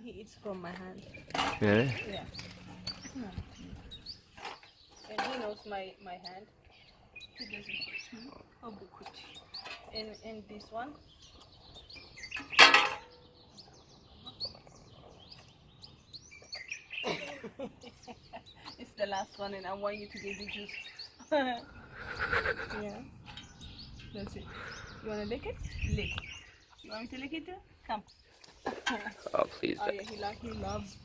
he eats from my hand. Really? Yeah. And he knows my hand. He doesn't. In this one. It's the last one, and I want you to get the juice. Yeah. That's it. You wanna lick it? Lick. You want me to lick it too? Come. Oh, please. Oh yeah, he loves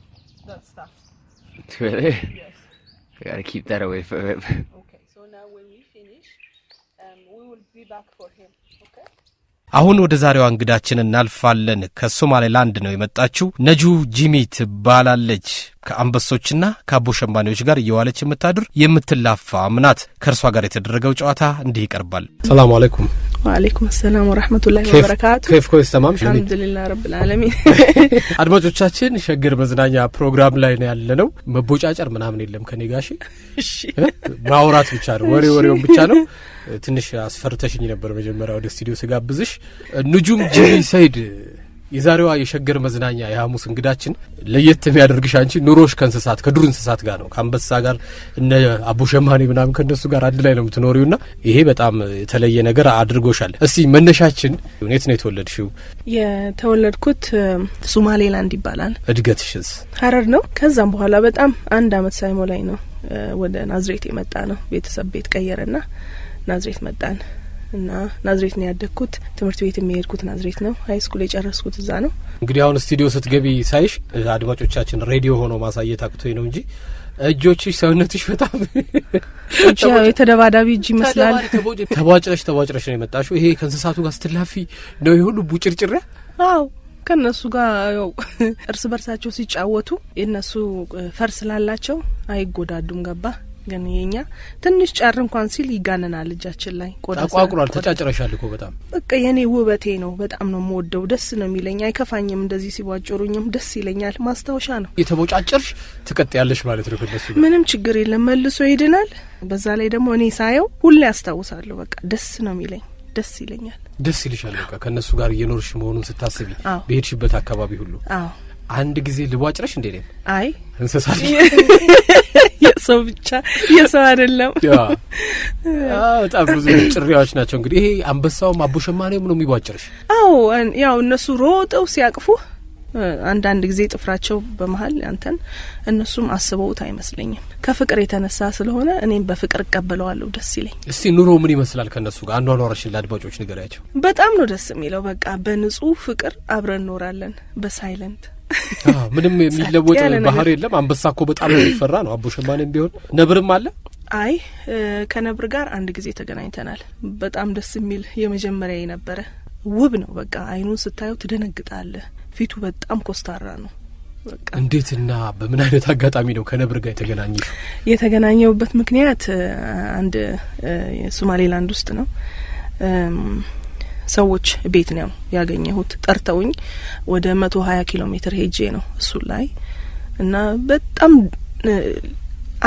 that stuff. Really? Yes. I gotta keep that away from him. Okay. So now when we finish, we will be back for him. Okay. አሁን ወደ ዛሬው እንግዳችን እናልፋለን። ከሶማሌላንድ ነው የመጣችው። ነጁ ጂሚ ትባላለች። ከአንበሶችና ከአቦ ሸማኔዎች ጋር እየዋለች የምታድር የምትላፋ ምናት። ከርሷ ጋር የተደረገው ጨዋታ እንዲህ ይቀርባል። ሰላም አለይኩም። ወአለይኩም ሰላም ወራህመቱላሂ ወበረካቱ። ከፍ ኮይስ ተማም አልሐምዱሊላህ ረብል ዓለሚን። አድማጮቻችን ሸገር መዝናኛ ፕሮግራም ላይ ነው ያለነው። መቦጫጨር ምናምን የለም ከኔ ጋር እሺ። ማውራት ብቻ ነው፣ ወሬውን ብቻ ነው። ትንሽ አስፈርተሽኝ ነበር መጀመሪያ ወደ ስቱዲዮ ስጋብዝሽ። ንጁም ጂሚ ሰይድ የዛሬዋ የሸገር መዝናኛ የሐሙስ እንግዳችን ለየት የሚያደርግሽ አንቺ ኑሮሽ ከእንስሳት ከዱር እንስሳት ጋር ነው። ከአንበሳ ጋር እነ አቦ ሸማኔ ምናምን ከነሱ ጋር አንድ ላይ ነው የምትኖሪውና ይሄ በጣም የተለየ ነገር አድርጎሻል። እስቲ መነሻችን የት ነው የተወለድሽው? የተወለድኩት ሶማሌላንድ ይባላል። እድገትሽስ? ሀረር ነው። ከዛም በኋላ በጣም አንድ አመት ሳይሞላኝ ነው ወደ ናዝሬት የመጣ ነው። ቤተሰብ ቤት ቀየረና ናዝሬት መጣን እና ናዝሬት ነው ያደግኩት። ትምህርት ቤት የሚሄድኩት ናዝሬት ነው። ሃይ ስኩል የጨረስኩት እዛ ነው። እንግዲህ አሁን ስቱዲዮ ስትገቢ ሳይሽ አድማጮቻችን ሬዲዮ ሆኖ ማሳየት አቅቶኝ ነው እንጂ እጆችሽ ሰውነትሽ በጣም ያው የተደባዳቢ እጅ ይመስላል። ተቧጭረሽ ነው የመጣሽው። ይሄ ከእንስሳቱ ጋር ስትላፊ ነው ይሁሉ ቡጭርጭሪያ? አዎ ከነሱ ጋር ያው እርስ በርሳቸው ሲጫወቱ የነሱ ፈርስ ላላቸው አይጎዳዱም። ገባ ግን የኛ ትንሽ ጫር እንኳን ሲል ይጋነናል እጃችን ላይ ቆዳ ተቋቁሯል። ተጫጭረሻል እኮ በጣም በቃ የኔ ውበቴ ነው። በጣም ነው የምወደው። ደስ ነው የሚለኝ። አይከፋኝም። እንደዚህ ሲቧጭሩኝም ደስ ይለኛል። ማስታወሻ ነው። የተቦጫጨርሽ ትቀጥያለሽ ማለት ነው ከነሱ ጋር ምንም ችግር የለም። መልሶ ይድናል። በዛ ላይ ደግሞ እኔ ሳየው ሁሌ አስታውሳለሁ። በቃ ደስ ነው የሚለኝ። ደስ ይለኛል። ደስ ይልሻል። በቃ ከነሱ ጋር እየኖርሽ መሆኑን ስታስቢ በሄድሽበት አካባቢ ሁሉ። አዎ አንድ ጊዜ ልቧጭረሽ እንዴ ነው? አይ እንስሳት የሰው ብቻ የሰው አይደለም። በጣም ብዙ ጭሪያዎች ናቸው። እንግዲህ ይሄ አንበሳውም አቦ ሸማኔውም ነው የሚቧጭርሽ? አዎ ያው እነሱ ሮጠው ሲያቅፉ አንዳንድ ጊዜ ጥፍራቸው በመሃል አንተን እነሱም አስበውት አይመስለኝም። ከፍቅር የተነሳ ስለሆነ እኔም በፍቅር እቀበለዋለሁ። ደስ ይለኝ። እስቲ ኑሮ ምን ይመስላል ከነሱ ጋር? አንዷኗራሽን ለአድማጮች ንገሪያቸው። በጣም ነው ደስ የሚለው። በቃ በንጹህ ፍቅር አብረን እንኖራለን በሳይለንት። ምንም የሚለወጥ ባህር የለም። አንበሳ እኮ በጣም የሚፈራ ነው። አቦ ሸማኔም ቢሆን ነብርም አለ። አይ ከነብር ጋር አንድ ጊዜ ተገናኝተናል። በጣም ደስ የሚል የመጀመሪያ የነበረ ውብ ነው። በቃ አይኑን ስታየው ትደነግጣለህ። ፊቱ በጣም ኮስታራ ነው። በቃ እንዴትና በምን አይነት አጋጣሚ ነው ከነብር ጋር የተገናኘው? የተገናኘውበት ምክንያት አንድ ሶማሌላንድ ውስጥ ነው። ሰዎች ቤት ነው ያገኘሁት። ጠርተውኝ ወደ 120 ኪሎ ሜትር ሄጄ ነው እሱ ላይ እና በጣም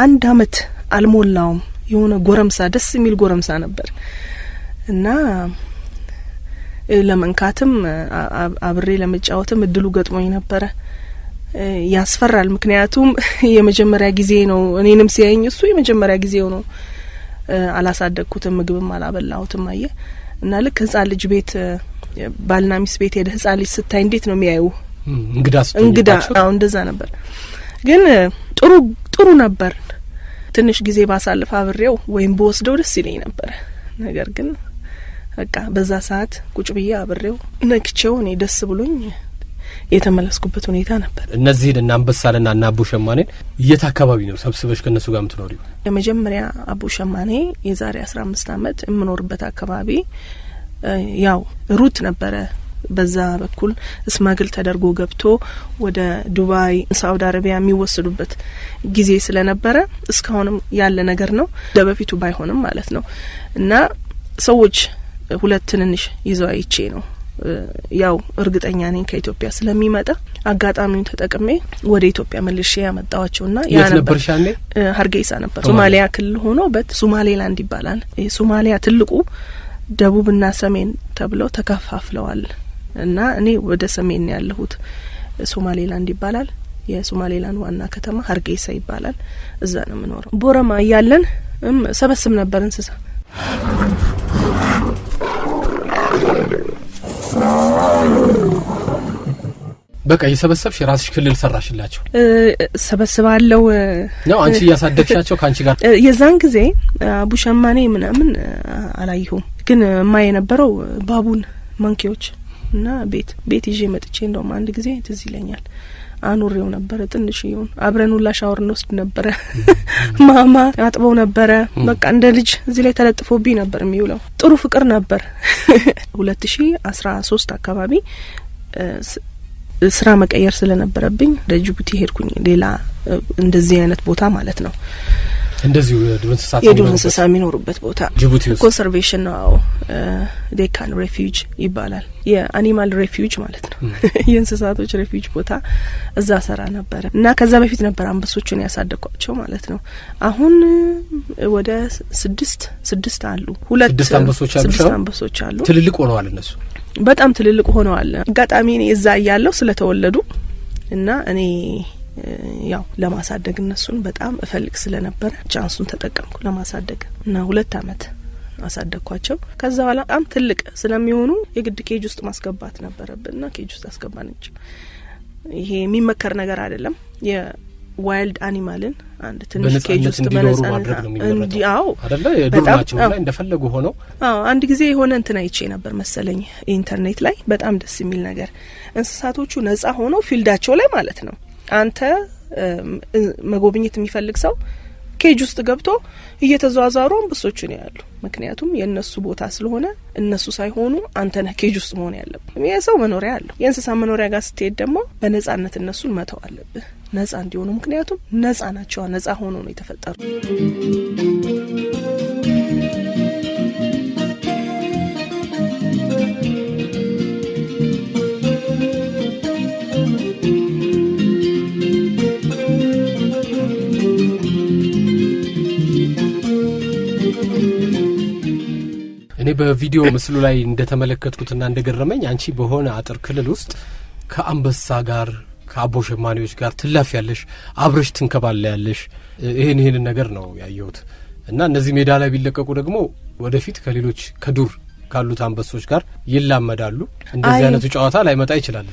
አንድ አመት አልሞላውም። የሆነ ጎረምሳ ደስ የሚል ጎረምሳ ነበር እና ለመንካትም አብሬ ለመጫወትም እድሉ ገጥሞኝ ነበረ። ያስፈራል። ምክንያቱም የመጀመሪያ ጊዜ ነው እኔንም ሲያየኝ እሱ የመጀመሪያ ጊዜው ነው። አላሳደግኩትም፣ ምግብም አላበላሁትም። አየ እና ልክ ህጻን ልጅ ቤት ባልና ሚስት ቤት ሄደ ህጻን ልጅ ስታይ እንዴት ነው የሚያዩ? እንግዳ አዎ እንደዛ ነበር። ግን ጥሩ ነበር። ትንሽ ጊዜ ባሳልፍ አብሬው ወይም በወስደው ደስ ይለኝ ነበር። ነገር ግን በቃ በዛ ሰዓት ቁጭ ብዬ አብሬው ነክቼው እኔ ደስ ብሎኝ የተመለስኩበት ሁኔታ ነበር። እነዚህ እና አንበሳልና እና አቦ ሸማኔን የት አካባቢ ነው ሰብስበሽ ከነሱ ጋር የምትኖሪው? የመጀመሪያ አቦ ሸማኔ የዛሬ 15 አመት የምኖርበት አካባቢ ያው ሩት ነበረ። በዛ በኩል እስማግል ተደርጎ ገብቶ ወደ ዱባይ፣ ሳውዲ አረቢያ የሚወሰዱበት ጊዜ ስለነበረ እስካሁንም ያለ ነገር ነው። ለበፊቱ ባይሆንም ማለት ነው። እና ሰዎች ሁለት ትንንሽ ይዘው አይቼ ነው ያው እርግጠኛ ነኝ ከኢትዮጵያ ስለሚመጣ አጋጣሚውን ተጠቅሜ ወደ ኢትዮጵያ መልሼ ያመጣዋቸውና ያ ነበር ሀርጌሳ ነበር። ሶማሊያ ክልል ሆኖ ሶማሌላንድ ይባላል። ሶማሊያ ትልቁ ደቡብና ሰሜን ተብለው ተከፋፍለዋል እና እኔ ወደ ሰሜን ያለሁት ሶማሌላንድ ይባላል። የሶማሌላንድ ዋና ከተማ ሀርጌሳ ይባላል። እዛ ነው የምኖረው። ቦረማ እያለን ሰበስብ ነበር እንስሳ። በቃ እየሰበሰብሽ ራስሽ ክልል ሰራሽላቸው? ሰበስባለሁ ነው አንቺ ያሳደግሻቸው ካንቺ ጋር? የዛን ጊዜ አቡሸማኔ ምናምን አላየሁም፣ ግን ማየ ነበረው ባቡን መንኪዎች እና ቤት ይዤ መጥቼ እንደውም አንድ ጊዜ ትዝ ይለኛል አኑሬው ነበር። ትንሽዬውን አብረን ሁላ ሻወር እንወስድ ነበር። ማማ አጥበው ነበር። በቃ እንደ ልጅ እዚህ ላይ ተለጥፎብኝ ነበር የሚውለው። ጥሩ ፍቅር ነበር። 2013 አካባቢ ስራ መቀየር ስለነበረብኝ ወደ ጅቡቲ ሄድኩኝ። ሌላ እንደዚህ አይነት ቦታ ማለት ነው። እንደዚሁ የዱር እንስሳ የሚኖሩበት ቦታ ጅቡቲ ውስጥ ኮንሰርቬሽን ነው። ዴካን ሬፊውጅ ይባላል። የአኒማል ሬፊውጅ ማለት ነው። የእንስሳቶች ሬፊውጅ ቦታ እዛ ሰራ ነበር እና ከዛ በፊት ነበር አንበሶቹን ያሳደኳቸው ማለት ነው። አሁን ወደ ስድስት አሉ። 6 አንበሶች አሉ። ትልልቅ ሆነዋል እነሱ በጣም ትልልቅ ሆነዋል። አጋጣሚ እኔ እዛ ያያለው ስለተወለዱ እና እኔ ያው ለማሳደግ እነሱን በጣም እፈልግ ስለነበር ቻንሱን ተጠቀምኩ ለማሳደግ እና 2 አመት አሳደግኳቸው። ከዛ በኋላ በጣም ትልቅ ስለሚሆኑ የግድ ኬጅ ውስጥ ማስገባት ነበረብንና ኬጅ ውስጥ አስገባንች። ይሄ የሚመከር ነገር አይደለም። የዋይልድ አኒማልን አንድ ትንሽ ኬጅ ውስጥ መነጻነት እንዲያው አይደለ የዱርናቸው ላይ እንደፈለጉ ሆነው አንድ ጊዜ የሆነ እንትን አይቼ ነበር መሰለኝ ኢንተርኔት ላይ በጣም ደስ የሚል ነገር። እንስሳቶቹ ነጻ ሆነው ፊልዳቸው ላይ ማለት ነው። አንተ መጎብኘት የሚፈልግ ሰው ኬጅ ውስጥ ገብቶ እየተዟዟሩ አንበሶቹ ነው ያሉ። ምክንያቱም የነሱ ቦታ ስለሆነ እነሱ ሳይሆኑ አንተ ነህ ኬጅ ውስጥ መሆን ያለብህ። የሰው መኖሪያ አለው። የእንስሳ መኖሪያ ጋር ስትሄድ ደግሞ በነጻነት እነሱን መተው አለብህ ነጻ እንዲሆኑ። ምክንያቱም ነጻ ናቸው። ነጻ ሆኖ ነው የተፈጠሩ። እኔ በቪዲዮ ምስሉ ላይ እንደተመለከትኩትና እንደገረመኝ አንቺ በሆነ አጥር ክልል ውስጥ ከአንበሳ ጋር ከአቦ ሸማኔዎች ጋር ትላፊያለሽ፣ አብረሽ ትንከባለያለሽ። ይሄን ነገር ነው ያየሁት እና እነዚህ ሜዳ ላይ ቢለቀቁ ደግሞ ወደፊት ከሌሎች ከዱር ካሉት አንበሶች ጋር ይላመዳሉ። እንደዚህ አይነቱ ጨዋታ ላይ መጣ ይችላል።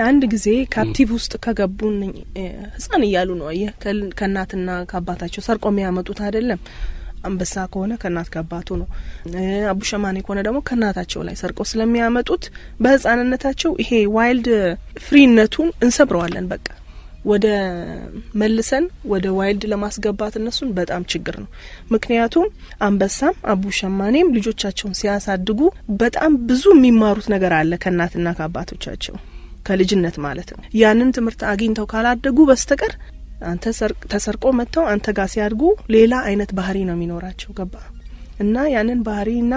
አንድ ጊዜ ካፕቲቭ ውስጥ ከገቡን ህፃን እያሉ ነው ከእናትና ከአባታቸው ሰርቆ የሚያመጡት አይደለም። አንበሳ ከሆነ ከእናት ከአባቱ ነው። አቡሸማኔ ከሆነ ደግሞ ከእናታቸው ላይ ሰርቆ ስለሚያመጡት በህፃንነታቸው ይሄ ዋይልድ ፍሪነቱን እንሰብረዋለን። በቃ ወደ መልሰን ወደ ዋይልድ ለማስገባት እነሱን በጣም ችግር ነው። ምክንያቱም አንበሳም አቡሸማኔም ልጆቻቸውን ሲያሳድጉ በጣም ብዙ የሚማሩት ነገር አለ ከእናትና ከአባቶቻቸው ከልጅነት ማለት ነው። ያንን ትምህርት አግኝተው ካላደጉ በስተቀር አንተ ተሰርቆ መጥተው አንተ ጋር ሲያድጉ ሌላ አይነት ባህሪ ነው የሚኖራቸው። ገባ እና ያንን ባህሪና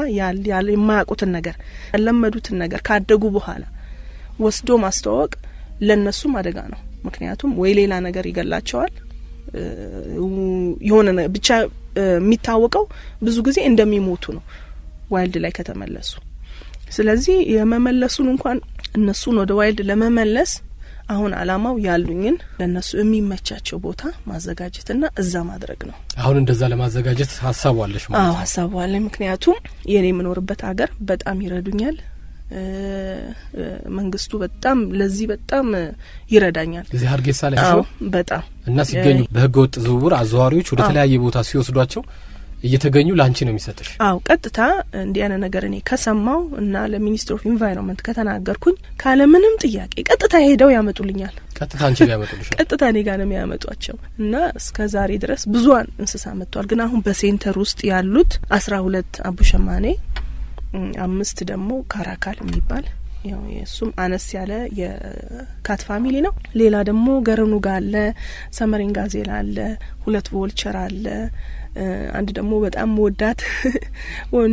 ያለ የማያውቁትን ነገር ያለመዱትን ነገር ካደጉ በኋላ ወስዶ ማስተዋወቅ ለነሱም አደጋ ነው። ምክንያቱም ወይ ሌላ ነገር ይገላቸዋል። የሆነ ብቻ የሚታወቀው ብዙ ጊዜ እንደሚሞቱ ነው ዋይልድ ላይ ከተመለሱ። ስለዚህ የመመለሱን እንኳን እነሱን ወደ ዋይልድ ለመመለስ አሁን አላማው ያሉኝን ለነሱ የሚመቻቸው ቦታ ማዘጋጀትና እዛ ማድረግ ነው። አሁን እንደዛ ለማዘጋጀት ሀሳቡ አለሽ ማለት ነው? ሀሳቡ አለኝ። ምክንያቱም የኔ የምኖርበት ሀገር በጣም ይረዱኛል። መንግስቱ በጣም ለዚህ በጣም ይረዳኛል። እዚህ ሀርጌሳ ላይ በጣም እና ሲገኙ በህገ ወጥ ዝውውር አዘዋሪዎች ወደ ተለያየ ቦታ ሲወስዷቸው እየተገኙ ላንቺ ነው የሚሰጥሽ? ቀጥታ እንዲያነ ነገር እኔ ከሰማው እና ለሚኒስትር ኦፍ ኢንቫይሮንመንት ከተናገርኩኝ ካለ ምንም ጥያቄ ቀጥታ ሄደው ያመጡልኛል። ቀጥታ አንቺ ጋር ያመጡልሻል? ቀጥታ እኔ ጋር ነው የሚያመጧቸው እና እስከዛሬ ድረስ ብዙን እንስሳ መጥቷል። ግን አሁን በሴንተር ውስጥ ያሉት 12 አቡሸማኔ፣ 5 ደግሞ ካራካል የሚባል ያው የሱም አነስ ያለ የካት ፋሚሊ ነው። ሌላ ደግሞ ገረኑጋ አለ፣ ሰመሪን ጋዜላ አለ፣ 2 ቮልቸር አለ። አንድ ደግሞ በጣም ወዳት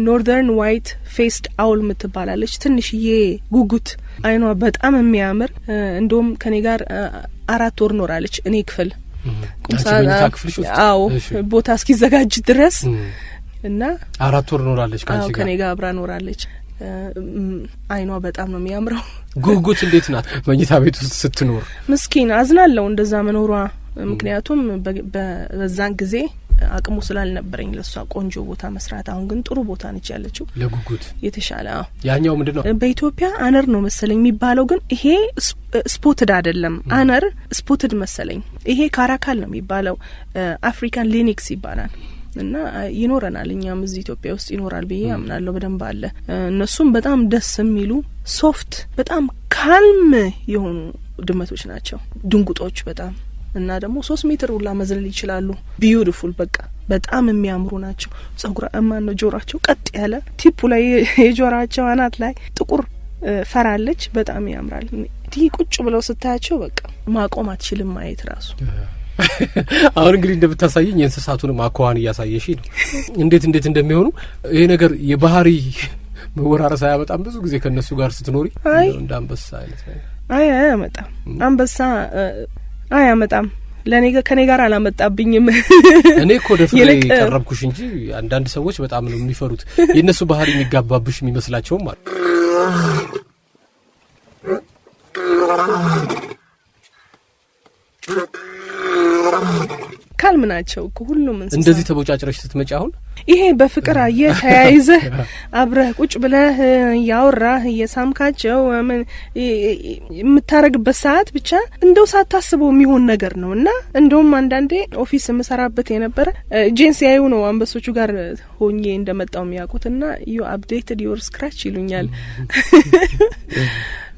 ኖርዘርን ዋይት ፌስድ አውል ምትባላለች። ትንሽዬ ጉጉት አይኗ በጣም የሚያምር እንደውም ከኔ ጋር 4 ወር ኖራለች እኔ ክፍል ቦታ እስኪዘጋጅ ድረስ እና 4 ወር ኖራለች ካንቺ ጋር? ከኔ ጋር አብራ ኖራለች። አይኗ በጣም ነው የሚያምረው። ጉጉት እንዴት ናት መኝታ ቤት ውስጥ ስትኖር? ምስኪን አዝናለሁ እንደዛ መኖሯ። ምክንያቱም በዛን ጊዜ አቅሙ ስላልነበረኝ ለሷ ቆንጆ ቦታ መስራት። አሁን ግን ጥሩ ቦታ ነች ያለችው ለጉጉት የተሻለ። ያኛው ምንድነው በኢትዮጵያ አነር ነው መሰለኝ የሚባለው፣ ግን ይሄ ስፖትድ አይደለም። አነር ስፖትድ መሰለኝ። ይሄ ካራካል ነው የሚባለው። አፍሪካን ሊኒክስ ይባላል። እና ይኖረናል እኛም እዚህ ኢትዮጵያ ውስጥ ይኖራል ብዬ አምናለሁ። በደንብ አለ። እነሱም በጣም ደስ የሚሉ ሶፍት፣ በጣም ካልም የሆኑ ድመቶች ናቸው። ድንጉጦች በጣም እና ደግሞ 3 ሜትር ሁላ መዝለል ይችላሉ። ቢዩቲፉል በቃ በጣም የሚያምሩ ናቸው። ጸጉራ ነው ጆራቸው ቀጥ ያለ፣ ቲፑ ላይ የጆራቸው አናት ላይ ጥቁር ፈራለች። በጣም ያምራል። ዲ ቁጭ ብለው ስታያቸው በቃ ማቆም አትችልም ማየት ራሱ። አሁን እንግዲህ እንደምታሳየኝ የእንስሳቱን አኳኋን እያሳየሽ ነው። እንዴት እንደሚሆኑ ይሄ ነገር የባህሪ መወራረስ አያመጣም? ብዙ ጊዜ ከነሱ ጋር ስትኖሪ እንደ አንበሳ አይነት ነገር አያመጣም? አንበሳ አያመጣም። ከኔ ጋር አላመጣብኝም። እኔ እኮ ደፍሬ ቀረብኩሽ እንጂ አንዳንድ ሰዎች በጣም ነው የሚፈሩት። የነሱ ባህሪ የሚጋባብሽ የሚመስላቸውም አሉ። ካልም ናቸው እኮ ሁሉም እንስሳ። እንደዚህ ተቦጫጭረሽ ስትመጪ አሁን ይሄ በፍቅር አየህ ተያይዘህ አብረህ ቁጭ ብለህ ያወራህ እየሳምካቸው የምታረግበት ሰዓት ብቻ እንደው ሳታስበው የሚሆን ነገር ነው። እና እንደውም አንዳንዴ ኦፊስ የምሰራበት የነበረ ኤጀንሲ ያዩ ነው አንበሶቹ ጋር ሆኜ እንደመጣው የሚያውቁትና ዩ አፕዴትድ ዩር ስክራች ይሉኛል።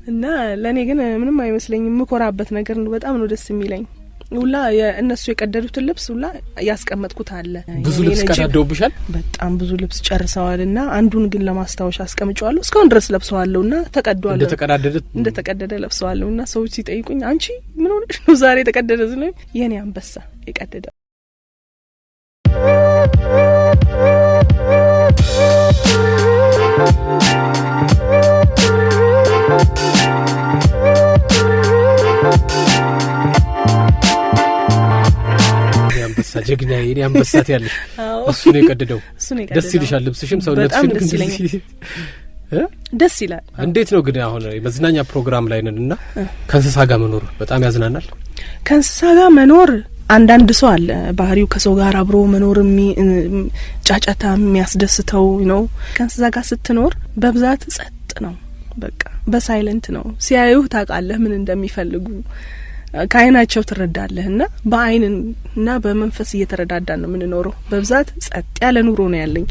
እና ለኔ ግን ምንም አይመስለኝም። የምኮራበት ነገር ነው። በጣም ነው ደስ የሚለኝ። ሁላ የእነሱ የቀደዱትን ልብስ ሁላ ያስቀመጥኩት አለ። ብዙ ልብስ ቀዳደውብሻል? በጣም ብዙ ልብስ ጨርሰዋልና አንዱን ግን ለማስታወሻ አስቀምጫለሁ። እስካሁን ድረስ ለብሰዋለሁና ተቀዷል። እንደተቀደደ ለብሰዋለሁና ሰዎች ሲጠይቁኝ አንቺ ምን ሆነሽ ነው ዛሬ ተቀደደ ዝለኝ የኔ አንበሳ የቀደደ። ጀግና የኔ አንበሳት ያለሽ እሱ ነው የቀደደው። ደስ ይልሻል? ልብስሽም ሰውነትሽም ደስ ይላል። እንዴት ነው ግን አሁን የመዝናኛ ፕሮግራም ላይ ነንና ከእንስሳ ጋር መኖር በጣም ያዝናናል? ከእንስሳ ጋር መኖር አንዳንድ ሰው አለ ባህሪው ከሰው ጋር አብሮ መኖር ጫጫታ የሚያስደስተው ነው። ከእንስሳ ጋር ስትኖር በብዛት ጸጥ ነው። በቃ በሳይለንት ነው። ሲያዩህ ታውቃለህ ምን እንደሚፈልጉ። ከአይናቸው ትረዳለህና በአይንና በመንፈስ እየተረዳዳን ነው የምንኖረው። በብዛት ጸጥ ያለ ኑሮ ነው ያለኝ።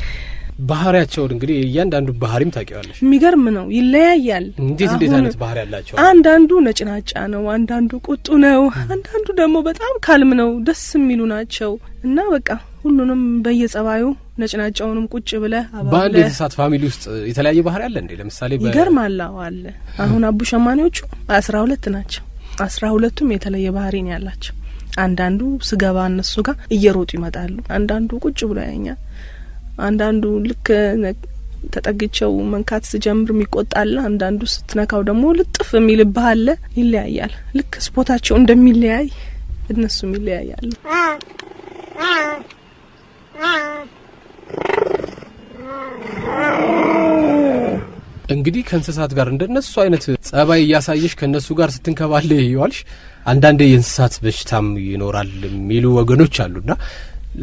ባህሪያቸውን እንግዲህ እያንዳንዱ ባህሪም ታውቂዋለሽ። የሚገርም ነው፣ ይለያያል። እንዴት አይነት ባህሪ ያላቸው? አንዳንዱ ነጭናጫ ነው፣ አንዳንዱ ቁጡ ነው፣ አንዳንዱ ደግሞ በጣም ካልም ነው። ደስ የሚሉ ናቸው። እና በቃ ሁሉንም በየጸባዩ ነጭናጫውንም ቁጭ ብለህ በአንድ የእንስሳት ፋሚሊ ውስጥ የተለያየ ባህሪ አለ እንዴ? ለምሳሌ ይገርማል። አለ አሁን አቡ ሸማኔዎቹ 12 ናቸው። 12ቱም የተለየ ባህሪ ነው ያላቸው። አንዳንዱ ስገባ እነሱ ጋር እየሮጡ ይመጣሉ። አንዳንዱ ቁጭ ብሎ ያኛል። አንዳንዱ ልክ ተጠግቸው መንካት ስጀምር የሚቆጣል። አንዳንዱ ስትነካው ደግሞ ልጥፍ የሚልብህ አለ። ይለያያል። ልክ ስፖታቸው እንደሚለያይ እነሱም ይለያያሉ። እንግዲህ ከእንስሳት ጋር እንደነሱ አይነት ጸባይ እያሳየሽ ከነሱ ጋር ስትንከባለ ይዋልሽ። አንዳንዴ የእንስሳት በሽታም ይኖራል የሚሉ ወገኖች አሉና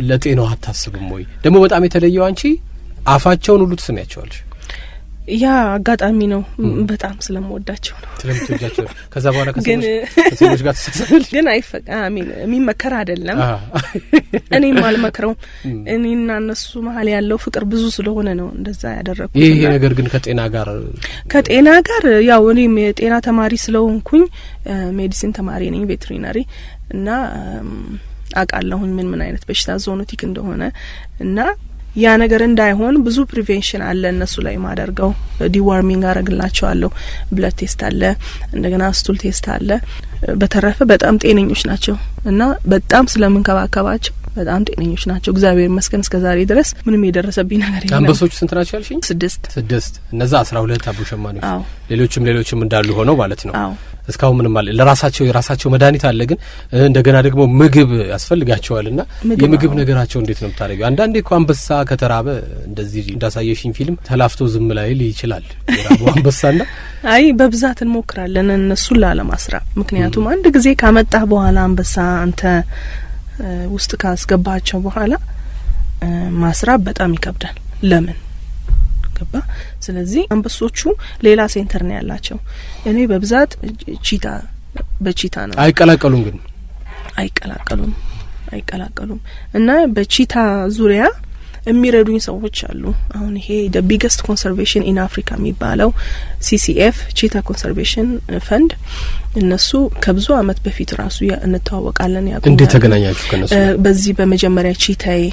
ለጤናው አታስብም ወይ? ደግሞ በጣም የተለየው አንቺ አፋቸውን ሁሉ ትስሚያቸዋለሽ። ያ አጋጣሚ ነው። በጣም ስለምወዳቸው ነው። ስለምትወጃቸው ከዛ በኋላ ከሰዎች ጋር ተሰሰልሽ ግን አሚን የሚመከር አይደለም። እኔም አልመክረው። እኔና እነሱ መሀል ያለው ፍቅር ብዙ ስለሆነ ነው እንደዛ ያደረኩት። ይሄ ነገር ግን ከጤና ጋር ያው እኔም የጤና ተማሪ ስለሆንኩኝ ሜዲሲን ተማሪ ነኝ፣ ቬተሪናሪ እና አውቃለሁኝ ምን አይነት በሽታ ዞኖቲክ እንደሆነ እና ያ ነገር እንዳይሆን ብዙ ፕሪቬንሽን አለ እነሱ ላይ ማደርገው። ዲዋርሚንግ አረግላቸዋለሁ። ብለድ ቴስት አለ፣ እንደገና ስቱል ቴስት አለ። በተረፈ በጣም ጤነኞች ናቸው እና በጣም ስለምንከባከባቸው በጣም ጤነኞች ናቸው። እግዚአብሔር ይመስገን እስከዛሬ ድረስ ምንም የደረሰብኝ ነገር የለም። አንበሶቹ ስንት ናቸው ያልሽኝ? 6 እነዛ 12 አቡ ሸማኔዎች። ሌሎችም እንዳሉ ሆነው ማለት ነው። እስካሁን ምንም አለ ለራሳቸው የራሳቸው መድኃኒት አለ ግን እንደገና ደግሞ ምግብ ያስፈልጋቸዋልና የምግብ ነገራቸው እንዴት ነው የምታደርገው? አንዳንዴ እኮ አንበሳ ከተራበ እንደዚህ እንዳሳየሽኝ ፊልም ተላፍቶ ዝም ላይል ይችላል የራበው አንበሳና አይ በብዛት እንሞክራለን እነሱን ላለማስራብ። ምክንያቱም አንድ ጊዜ ካመጣህ በኋላ አንበሳ አንተ ውስጥ ካስገባቸው በኋላ ማስራብ በጣም ይከብዳል። ለምን ገባ? ስለዚህ አንበሶቹ ሌላ ሴንተር ነው ያላቸው። እኔ በብዛት በቺታ ነው። አይቀላቀሉም ግን አይቀላቀሉም እና በቺታ ዙሪያ የሚረዱኝ ሰዎች አሉ። አሁን ይሄ the biggest conservation in Africa የሚባለው CCF ቺታ ኮንሰርቬሽን ፈንድ እነሱ ከብዙ አመት በፊት ራሱ እንተዋወቃለን። ያቁ እንዴት ተገናኛችሁ ከነሱ? በዚህ በመጀመሪያ ቺታዬ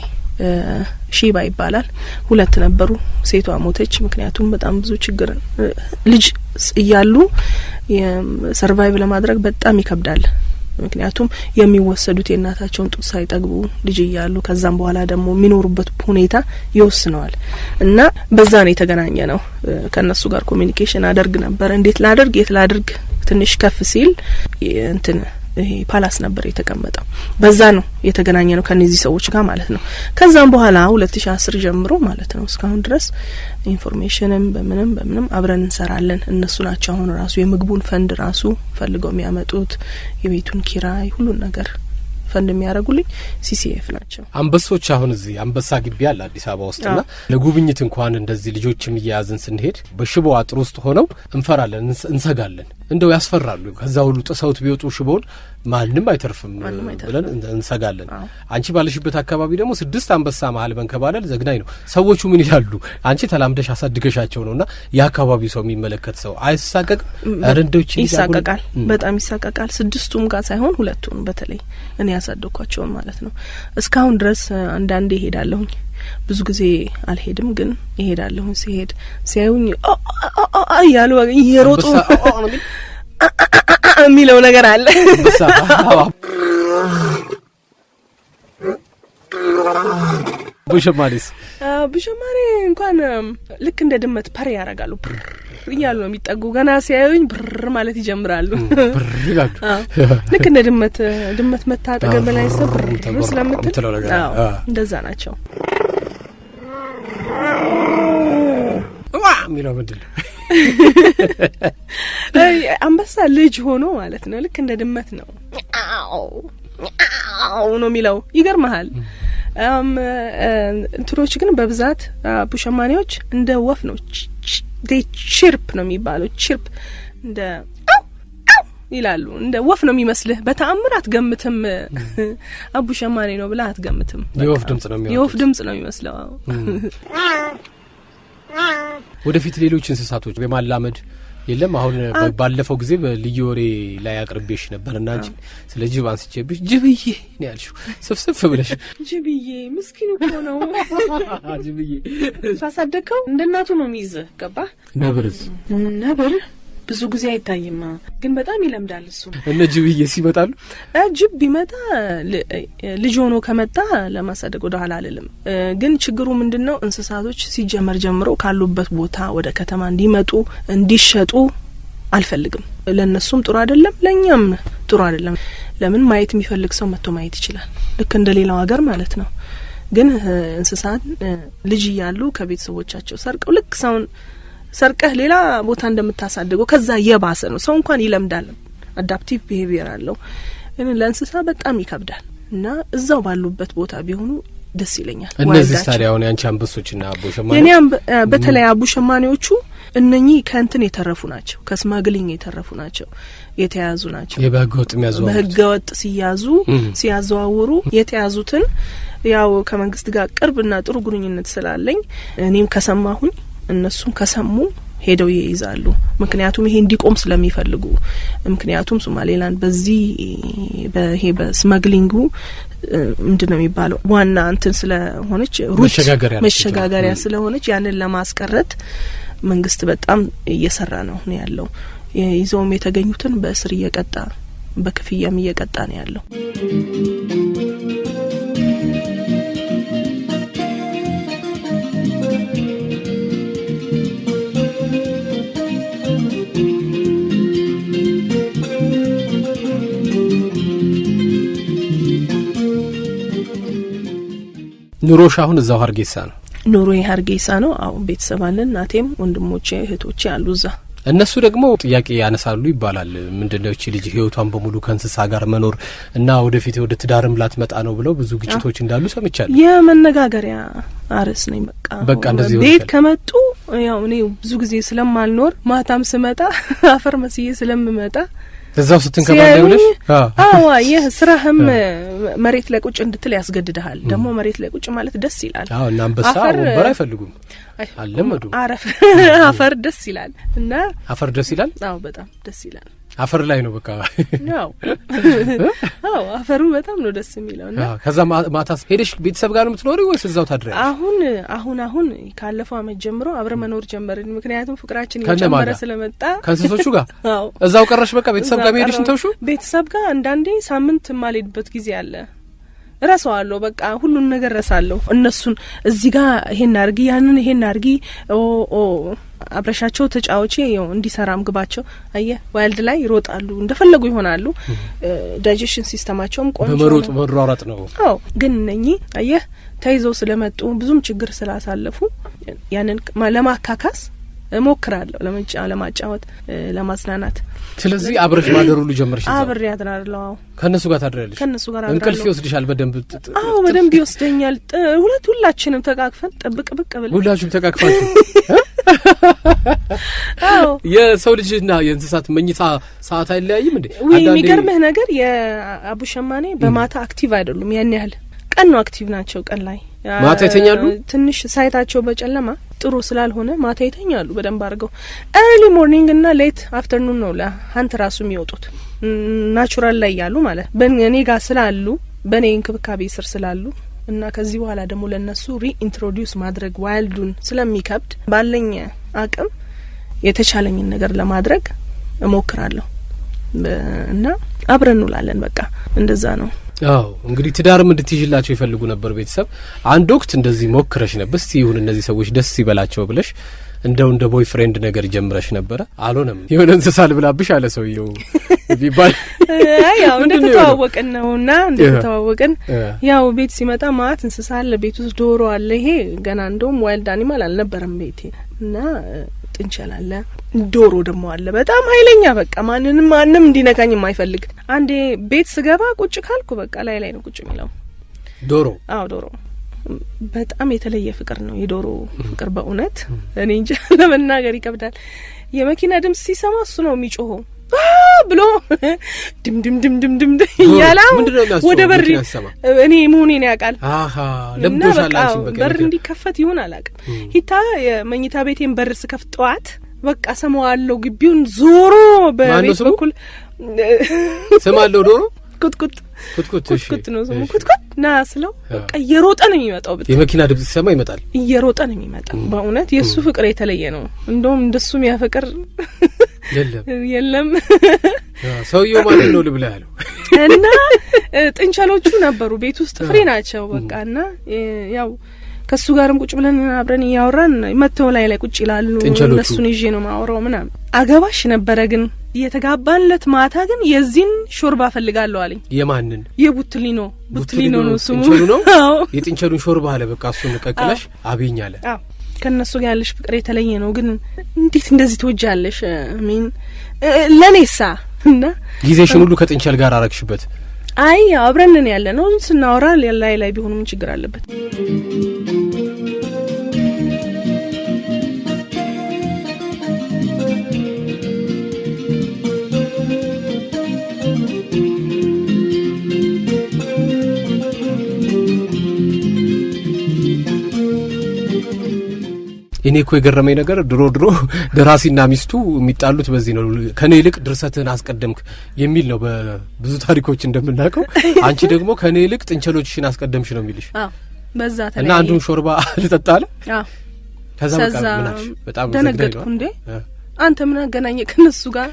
ሺባ ይባላል 2 ነበሩ። ሴቷ ሞተች። ምክንያቱም በጣም ብዙ ችግር ልጅ እያሉ ሰርቫይቭ ለማድረግ በጣም ይከብዳል። ምክንያቱም የሚወሰዱት የእናታቸውን ጡት ሳይጠግቡ ልጅ እያሉ ከዛም በኋላ ደግሞ የሚኖሩበት ሁኔታ ይወስነዋል እና በዛ ነው የተገናኘ ነው። ከነሱ ጋር ኮሚኒኬሽን አደርግ ነበር። እንዴት ላደርግ የት ላደርግ ትንሽ ከፍ ሲል እንትን ይሄ ፓላስ ነበር የተቀመጠው። በዛ ነው የተገናኘ ነው ከነዚህ ሰዎች ጋር ማለት ነው። ከዛም በኋላ 2010 ጀምሮ ማለት ነው እስካሁን ድረስ ኢንፎርሜሽንም በምንም አብረን እንሰራለን። እነሱ ናቸው አሁን ራሱ የምግቡን ፈንድ ራሱ ፈልገው የሚያመጡት የቤቱን ኪራይ ሁሉን ነገር ፈንድ የሚያደርጉልኝ CCF ናቸው። አንበሶች አሁን እዚህ አንበሳ ግቢ አለ አዲስ አበባ ውስጥና ለጉብኝት እንኳን እንደዚህ ልጆችም እያያዝን ስንሄድ በሽቦ አጥር ውስጥ ሆነው እንፈራለን፣ እንሰጋለን። እንደው ያስፈራሉ። ከዛ ሁሉ ጥሰውት ቢወጡ ሽቦን ማንም አይተርፍም ብለን እንሰጋለን። አንቺ ባለሽበት አካባቢ ደግሞ 6 አንበሳ መሀል መንከባለል ዘግናኝ ነው። ሰዎቹ ምን ይላሉ? አንቺ ተላምደሽ አሳድገሻቸው ነውና የአካባቢው ሰው የሚመለከት ሰው አይሳቀቅም? አረንዶች ይሳቀቃል፣ በጣም ይሳቀቃል። 6ቱም ጋር ሳይሆን 2ቱን በተለይ እኔ ያሳደኳቸው ማለት ነው። እስካሁን ድረስ አንዳንዴ እሄዳለሁኝ። ብዙ ጊዜ አልሄድም ግን እሄዳለሁኝ። ሲሄድ ሲያዩኝ ያሉ እየሮጡ የሚለው ነገር አለ። ቡሸማኔ እንኳን ልክ እንደ ድመት ፐር ያረጋሉ እያሉ ነው የሚጠጉ። ገና ሲያዩኝ ብር ማለት ይጀምራሉ። ልክ እንደ ድመት መታጠገብ ላይ ሰብር ስለምትል እንደዛ ናቸው። ሚለው ምንድን ነው? አንበሳ ልጅ ሆኖ ማለት ነው ልክ እንደ ድመት ነው ነው የሚለው። ይገርምሃል። እንትኖች ግን በብዛት ቡሸማኔዎች እንደ ወፍ ነው ቺርፕ ነው የሚባለው። ቺርፕ እንደ ይላሉ። እንደ ወፍ ነው የሚመስልህ። በተአምር አትገምትም። አቡሸማኔ ነው ብለህ አትገምትም። የወፍ ድምጽ ነው የሚመስለው። የወፍ ድምጽ ነው የሚመስለው። ወደፊት ሌሎች እንስሳቶች በማላመድ የለም። አሁን ባለፈው ጊዜ በልዩ ወሬ ላይ አቅርቤሽ ነበርና አንቺ ስለ ጅብ አንስቼብሽ ጅብዬ ነው ያልሽው። ስፍስፍ ብለሽ ጅብዬ ምስኪን እኮ ነው። ጅብዬ ሳሳደከው እንደ እናቱ ነው የሚይዝህ። ገባህ? ነብር ብዙ ጊዜ አይታይም ግን በጣም ይለምዳል እሱ። እነ ጅብዬ ሲመጣሉ ጅብ ቢመጣ ልጅ ሆኖ ከመጣ ለማሳደግ ወደ ኋላ አይደለም። ግን ችግሩ ምንድነው? እንስሳቶች ሲጀመር ጀምሮ ካሉበት ቦታ ወደ ከተማ እንዲመጡ እንዲሸጡ አልፈልግም። ለነሱም ጥሩ አይደለም፣ ለኛም ጥሩ አይደለም። ለምን ማየት የሚፈልግ ሰው መጥቶ ማየት ይችላል፣ ልክ እንደ ሌላው ሀገር ማለት ነው። ግን እንስሳት ልጅ ያሉ ከቤተሰቦቻቸው ሰርቀው ልክ ሰውን ሰርቀህ ሌላ ቦታ እንደምታሳድገው ከዛ የባሰ ነው። ሰው እንኳን ይለምዳል፣ አዳፕቲቭ ቢሄቪየር አለው። ግን ለእንስሳ በጣም ይከብዳል እና እዛው ባሉበት ቦታ ቢሆኑ ደስ ይለኛል። እነዚህ ታዲያ አሁን ያንቺ አንበሶችና አቡሸማኔ የኔ በተለይ አቡሸማኔዎቹ እነኚህ ከእንትን የተረፉ ናቸው፣ ከስማግሊንግ የተረፉ ናቸው፣ የተያዙ ናቸው። በህገወጥ ሲያዘዋውሩ የተያዙትን ያው ከመንግስት ጋር ቅርብና ጥሩ ግንኙነት ስላለኝ እኔም ከሰማሁኝ እነሱም ከሰሙ ሄደው ይይዛሉ። ምክንያቱም ይሄ እንዲቆም ስለሚፈልጉ። ምክንያቱም ሶማሌላንድ በዚህ በስማግሊንጉ ምንድነው የሚባለው ዋና እንትን ስለሆነች መሸጋገሪያ ስለሆነች ያንን ለማስቀረት መንግስት በጣም እየሰራ ነው ያለው። ይዘውም የተገኙትን በእስር እየቀጣ በክፍያም እየቀጣ ነው ያለው። ኑሮሽ አሁን እዛው ሀርጌሳ ነው? ኑሮዬ ሀርጌሳ ነው። አሁን ቤተሰብ አለን። እናቴም ወንድሞቼ እህቶቼ አሉ እዛ። እነሱ ደግሞ ጥያቄ ያነሳሉ ይባላል። ምንድነው እቺ ልጅ ህይወቷን በሙሉ ከእንስሳ ጋር መኖር እና ወደፊት ወደ ትዳርም ላትመጣ ነው ብለው ብዙ ግጭቶች እንዳሉ ሰምቻለሁ። የመነጋገሪያ አርዕስት ነኝ። በቃ እንደዚህ ቤት ከመጡ ያው እኔ ብዙ ጊዜ ስለማልኖር ማታም ስመጣ አፈር መስዬ ስለምመጣ እዛው ስትንከባለይ ብለሽ አዎ ይሄ ስራህም መሬት ላይ ቁጭ እንድትል ያስገድድሃል። ደግሞ መሬት ላይ ቁጭ ማለት ደስ ይላል። አዎ እና አንበሳ ወንበር አይፈልጉም አለመዱ። አፈር ደስ ይላል እና አፈር ደስ ይላል። አዎ በጣም ደስ ይላል። አፈር ላይ ነው በቃ አዎ አፈሩ በጣም ነው ደስ የሚለውና ከዛ ማታ ሄደሽ ቤተሰብ ጋር ነው የምትኖሪው ወይስ እዛው ታድሪያለሽ? አሁን ካለፈው አመት ጀምሮ አብረ መኖር ጀመርን። ምክንያቱም ፍቅራችን እየጨመረ ስለመጣ ከእንስሶቹ ጋር እዛው ቀረሽ። በቃ ቤተሰብ ጋር መሄድሽን ተውሹ? ቤተሰብ ጋር አንዳንዴ ሳምንት ማልሄድበት ጊዜ አለ። ረሳዋለሁ በቃ ሁሉን ነገር ረሳለሁ። እነሱን እዚህ ጋር ይሄን አርጊ ያንን ይሄን አርጊ አብረሻቸው ተጫውቼ ያው እንዲሰራም ግባቸው አየ ዋይልድ ላይ ይሮጣሉ እንደፈለጉ ይሆናሉ። ዳይጀሽን ሲስተማቸውም ቆንጆ በመሮጥ መሯሯጥ ነው። አዎ ግን እነኚህ አየ ተይዘው ስለመጡ ብዙም ችግር ስላሳለፉ ያንን ለማካካስ እሞክራለሁ፣ ለማጫወት ለማዝናናት። ስለዚህ አብረሽ ማደሩ ሁሉ ጀመርሽ? አብሬ አድራለሁ። ከነሱ ጋር ታድራለሽ? ከነሱ ጋር አድራለሁ። እንቅልፍ ይወስድሻል በደንብ? አዎ በደንብ ይወስደኛል። ሁላችንም ተቃቅፈን ጥብቅ ብለን ሁላችሁም ተቃቅፋችሁ አዎ የሰው ልጅና የእንስሳት መኝታ ሰዓት አይለያይም እንዴ? የሚገርምህ ነገር የአቡሸማኔ በማታ አክቲቭ አይደሉም ያን ያህል። ቀን ነው አክቲቭ ናቸው። ቀን ላይ ማታ ይተኛሉ። ትንሽ ሳይታቸው በጨለማ ጥሩ ስላልሆነ ማታ ይተኛሉ በደንብ አድርገው። ኤርሊ ሞርኒንግ እና ሌት አፍተርኑን ነው ለሀንት ራሱ የሚወጡት ናቹራል ላይ ያሉ ማለት በእኔ ጋር ስላሉ በእኔ እንክብካቤ ስር ስላሉ እና ከዚህ በኋላ ደግሞ ለነሱ ሪኢንትሮዲዩስ ማድረግ ዋይልዱን ስለሚከብድ ባለኝ አቅም የተቻለኝን ነገር ለማድረግ እሞክራለሁ እና አብረን እንውላለን። በቃ እንደዛ ነው። አዎ እንግዲህ ትዳርም እንድትይዥላቸው ይፈልጉ ነበር ቤተሰብ። አንድ ወቅት እንደዚህ ሞክረሽ ነበር። እስቲ ይሁን እነዚህ ሰዎች ደስ ይበላቸው ብለሽ እንደው እንደ ቦይ ፍሬንድ ነገር ጀምረሽ ነበር። አልሆነም። የሆነ እንስሳ ልብላብሽ አለ ሰውየው ቢባል ያው እንደተዋወቅን ነውና እንደተዋወቅን ያው ቤት ሲመጣ ማት እንስሳ አለ ቤት ውስጥ ዶሮ አለ። ይሄ ገና እንደውም ዋይልድ አኒማል አልነበረም ቤቴ እና ጥንቸል አለ፣ ዶሮ ደግሞ አለ። በጣም ኃይለኛ በቃ ማንም እንዲነካኝ የማይፈልግ። አንዴ ቤት ስገባ ቁጭ ካልኩ በቃ ላይ ነው ቁጭ የሚለው ዶሮ። አዎ ዶሮ በጣም የተለየ ፍቅር ነው የዶሮ ፍቅር በእውነት እኔ እንጃ ለመናገር ይከብዳል። የመኪና ድምጽ ሲሰማ እሱ ነው የሚጮኸው ብሎ ድም ያላ ወደ በር እኔ መሆኔን ያውቃል። ለምዶሻል አንቺ በቃ በር እንዲከፈት ይሁን አላውቅም። ሂታ የመኝታ ቤቴን በር ስከፍት ጠዋት በቃ ሰማዋለሁ ግቢውን ዞሮ በቤት በኩል ሰማለሁ ዶሮ ኩትኩት ነው ስሙ። ኩትኩት ና ስለው በቃ እየሮጠ ነው የሚመጣው። የመኪና ድምጽ ሲሰማ ይመጣል፣ እየሮጠ ነው የሚመጣው። በእውነት የሱ ፍቅር የተለየ ነው። እንደውም እንደሱ የሚያፈቅር የለም። ሰውየው ማለት ነው ልብላ ያለው እና ጥንቸሎቹ ነበሩ ቤት ውስጥ ፍሬ ናቸው በቃና ያው ከሱ ጋርም ቁጭ ብለን አብረን ያወራን መተው ላይ ቁጭ ይላሉ። እነሱን ይዤ ነው ማወራው ምናምን። አገባሽ ነበረ ግን የተጋባንለት ማታ ግን የዚህን ሾርባ ፈልጋለሁ አለኝ። የማንን? የቡትሊኖ ነው ስሙ። ጥንቸሉ ነው። የጥንቸሉን ሾርባ አለ በቃ እሱን ቀቅለሽ አብይኝ አለ። አዎ ከነሱ ጋር ያለሽ ፍቅር የተለየ ነው። ግን እንዴት እንደዚህ ትወጃለሽ? አሜን ለኔሳ እና ጊዜሽን ሁሉ ከጥንቸል ጋር አረክሽበት? አይ አብረን ያለ ነው ስናወራ ላይ ቢሆንም ችግር አለበት። እኔ እኮ የገረመኝ ነገር ድሮ ደራሲና ሚስቱ የሚጣሉት በዚህ ነው። ከኔ ይልቅ ድርሰትህን አስቀደምክ የሚል ነው በብዙ ታሪኮች እንደምናውቀው። አንቺ ደግሞ ከኔ ይልቅ ጥንቸሎችሽን አስቀደምሽ ነው የሚልሽ። አዎ በዛ ተለይ እና አንዱን ሾርባ ልጠጣ አለ። አዎ ከዛ በቃ ምናሽ በጣም ደነገጥኩ። እንዴ አንተ ምን አገናኘ ከነሱ ጋር?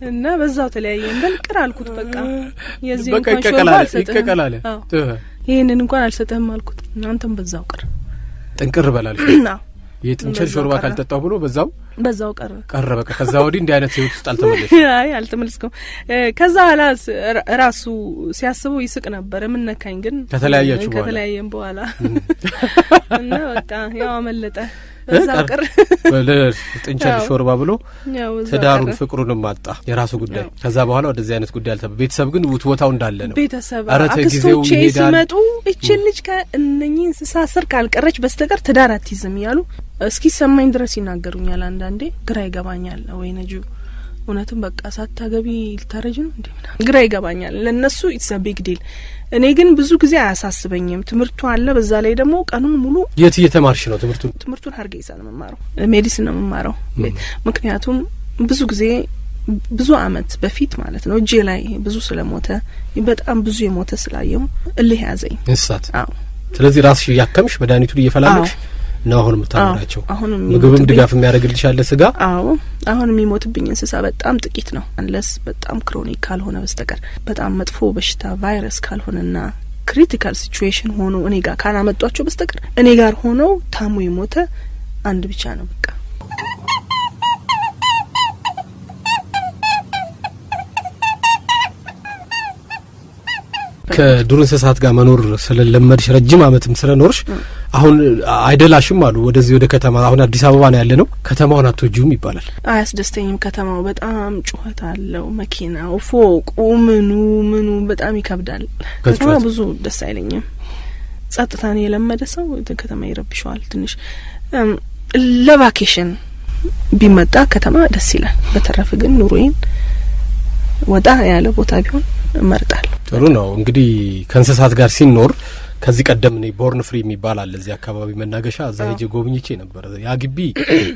እና በዛው ተለያየን። በልቅር አልኩት በቃ የዚህ እንኳን ሾርባ ይቀቀላል። ይሄንን እንኳን አልሰጠህም አልኩት። አንተም በዛው ቅር ጥንቅር በላልሽ። የጥንቸል ሾርባ ካልጠጣው ብሎ በዛው በዛው ቀረ በቃ ከዛ ወዲህ እንዲህ አይነት ህይወት ውስጥ አልተመለስሽ? አይ አልተመለስኩም። ከዛ ኋላ ራሱ ሲያስበው ይስቅ ነበር። ምን ነካኝ ግን ከተለያየን በኋላ እና በቃ ያው አመለጠ በዛው ቀረ። ጥንቸል ሾርባ ብሎ ትዳሩን ፍቅሩንም ማጣ የራሱ ጉዳይ። ከዛ በኋላ ወደዚህ አይነት ጉዳይ ቤተሰብ ግን ውትወታው እንዳለ ነው። ቤተሰብ አክስቶቼ ሲመጡ እቺ ልጅ ከእነኚህ እንስሳ ስር ካልቀረች በስተቀር ትዳር አትይዝም ያሉ እስኪ ሰማኝ ድረስ ይናገሩኛል። አንዳንዴ ግራ ይገባኛል። ወይ ነጁ እውነትም በቃ ሳታገቢ ልታረጅ ነው እንዴ? ግራ ይገባኛል። ለነሱ ኢትስ አ ቢግ ዲል። እኔ ግን ብዙ ጊዜ አያሳስበኝም። ትምህርቱ አለ። በዛ ላይ ደግሞ ቀኑን ሙሉ የት እየተማርሽ ነው? ትምህርቱን ሀርጌሳ ነው የምማረው፣ ሜዲሲን ነው የምማረው። ምክንያቱም ብዙ ጊዜ ብዙ አመት በፊት ማለት ነው እጄ ላይ ብዙ ስለሞተ በጣም ብዙ የሞተ ስላየው እልህ ያዘኝ እንስሳት። አዎ። ስለዚህ ራስሽ ያከምሽ መድኃኒቱን እየፈላለግሽ ነው አሁን የምታመራቸው? ምግብም ድጋፍ የሚያደርግልሽ አለ ስጋ? አዎ። አሁን የሚሞትብኝ እንስሳ በጣም ጥቂት ነው፣ አንለስ በጣም ክሮኒክ ካልሆነ በስተቀር በጣም መጥፎ በሽታ ቫይረስ ካልሆነና ክሪቲካል ሲቹዌሽን ሆኖ እኔ ጋር ካላመጧቸው በስተቀር እኔ ጋር ሆነው ታሙ የሞተ አንድ ብቻ ነው በቃ። ከዱር እንስሳት ጋር መኖር ስለለመድሽ ረጅም አመትም ስለኖርሽ አሁን አይደላሽም አሉ ወደዚህ ወደ ከተማ። አሁን አዲስ አበባ ነው ያለ ነው። ከተማውን አትወጂውም ይባላል? አያስደስተኝም። ከተማው በጣም ጩኸት አለው፣ መኪናው፣ ፎቁ፣ ምኑ በጣም ይከብዳል። ከተማ ብዙ ደስ አይለኝም። ጸጥታን የለመደ ሰው ከተማ ይረብሸዋል ትንሽ። ለቫኬሽን ቢመጣ ከተማ ደስ ይላል። በተረፈ ግን ኑሮዬን ወጣ ያለ ቦታ ቢሆን እመርጣለሁ። ጥሩ ነው። እንግዲህ ከእንስሳት ጋር ሲኖር ከዚህ ቀደም እኔ ቦርን ፍሪ የሚባል አለ እዚህ አካባቢ መናገሻ፣ እዛ ሄጄ ጎብኝቼ ነበር። ያ ግቢ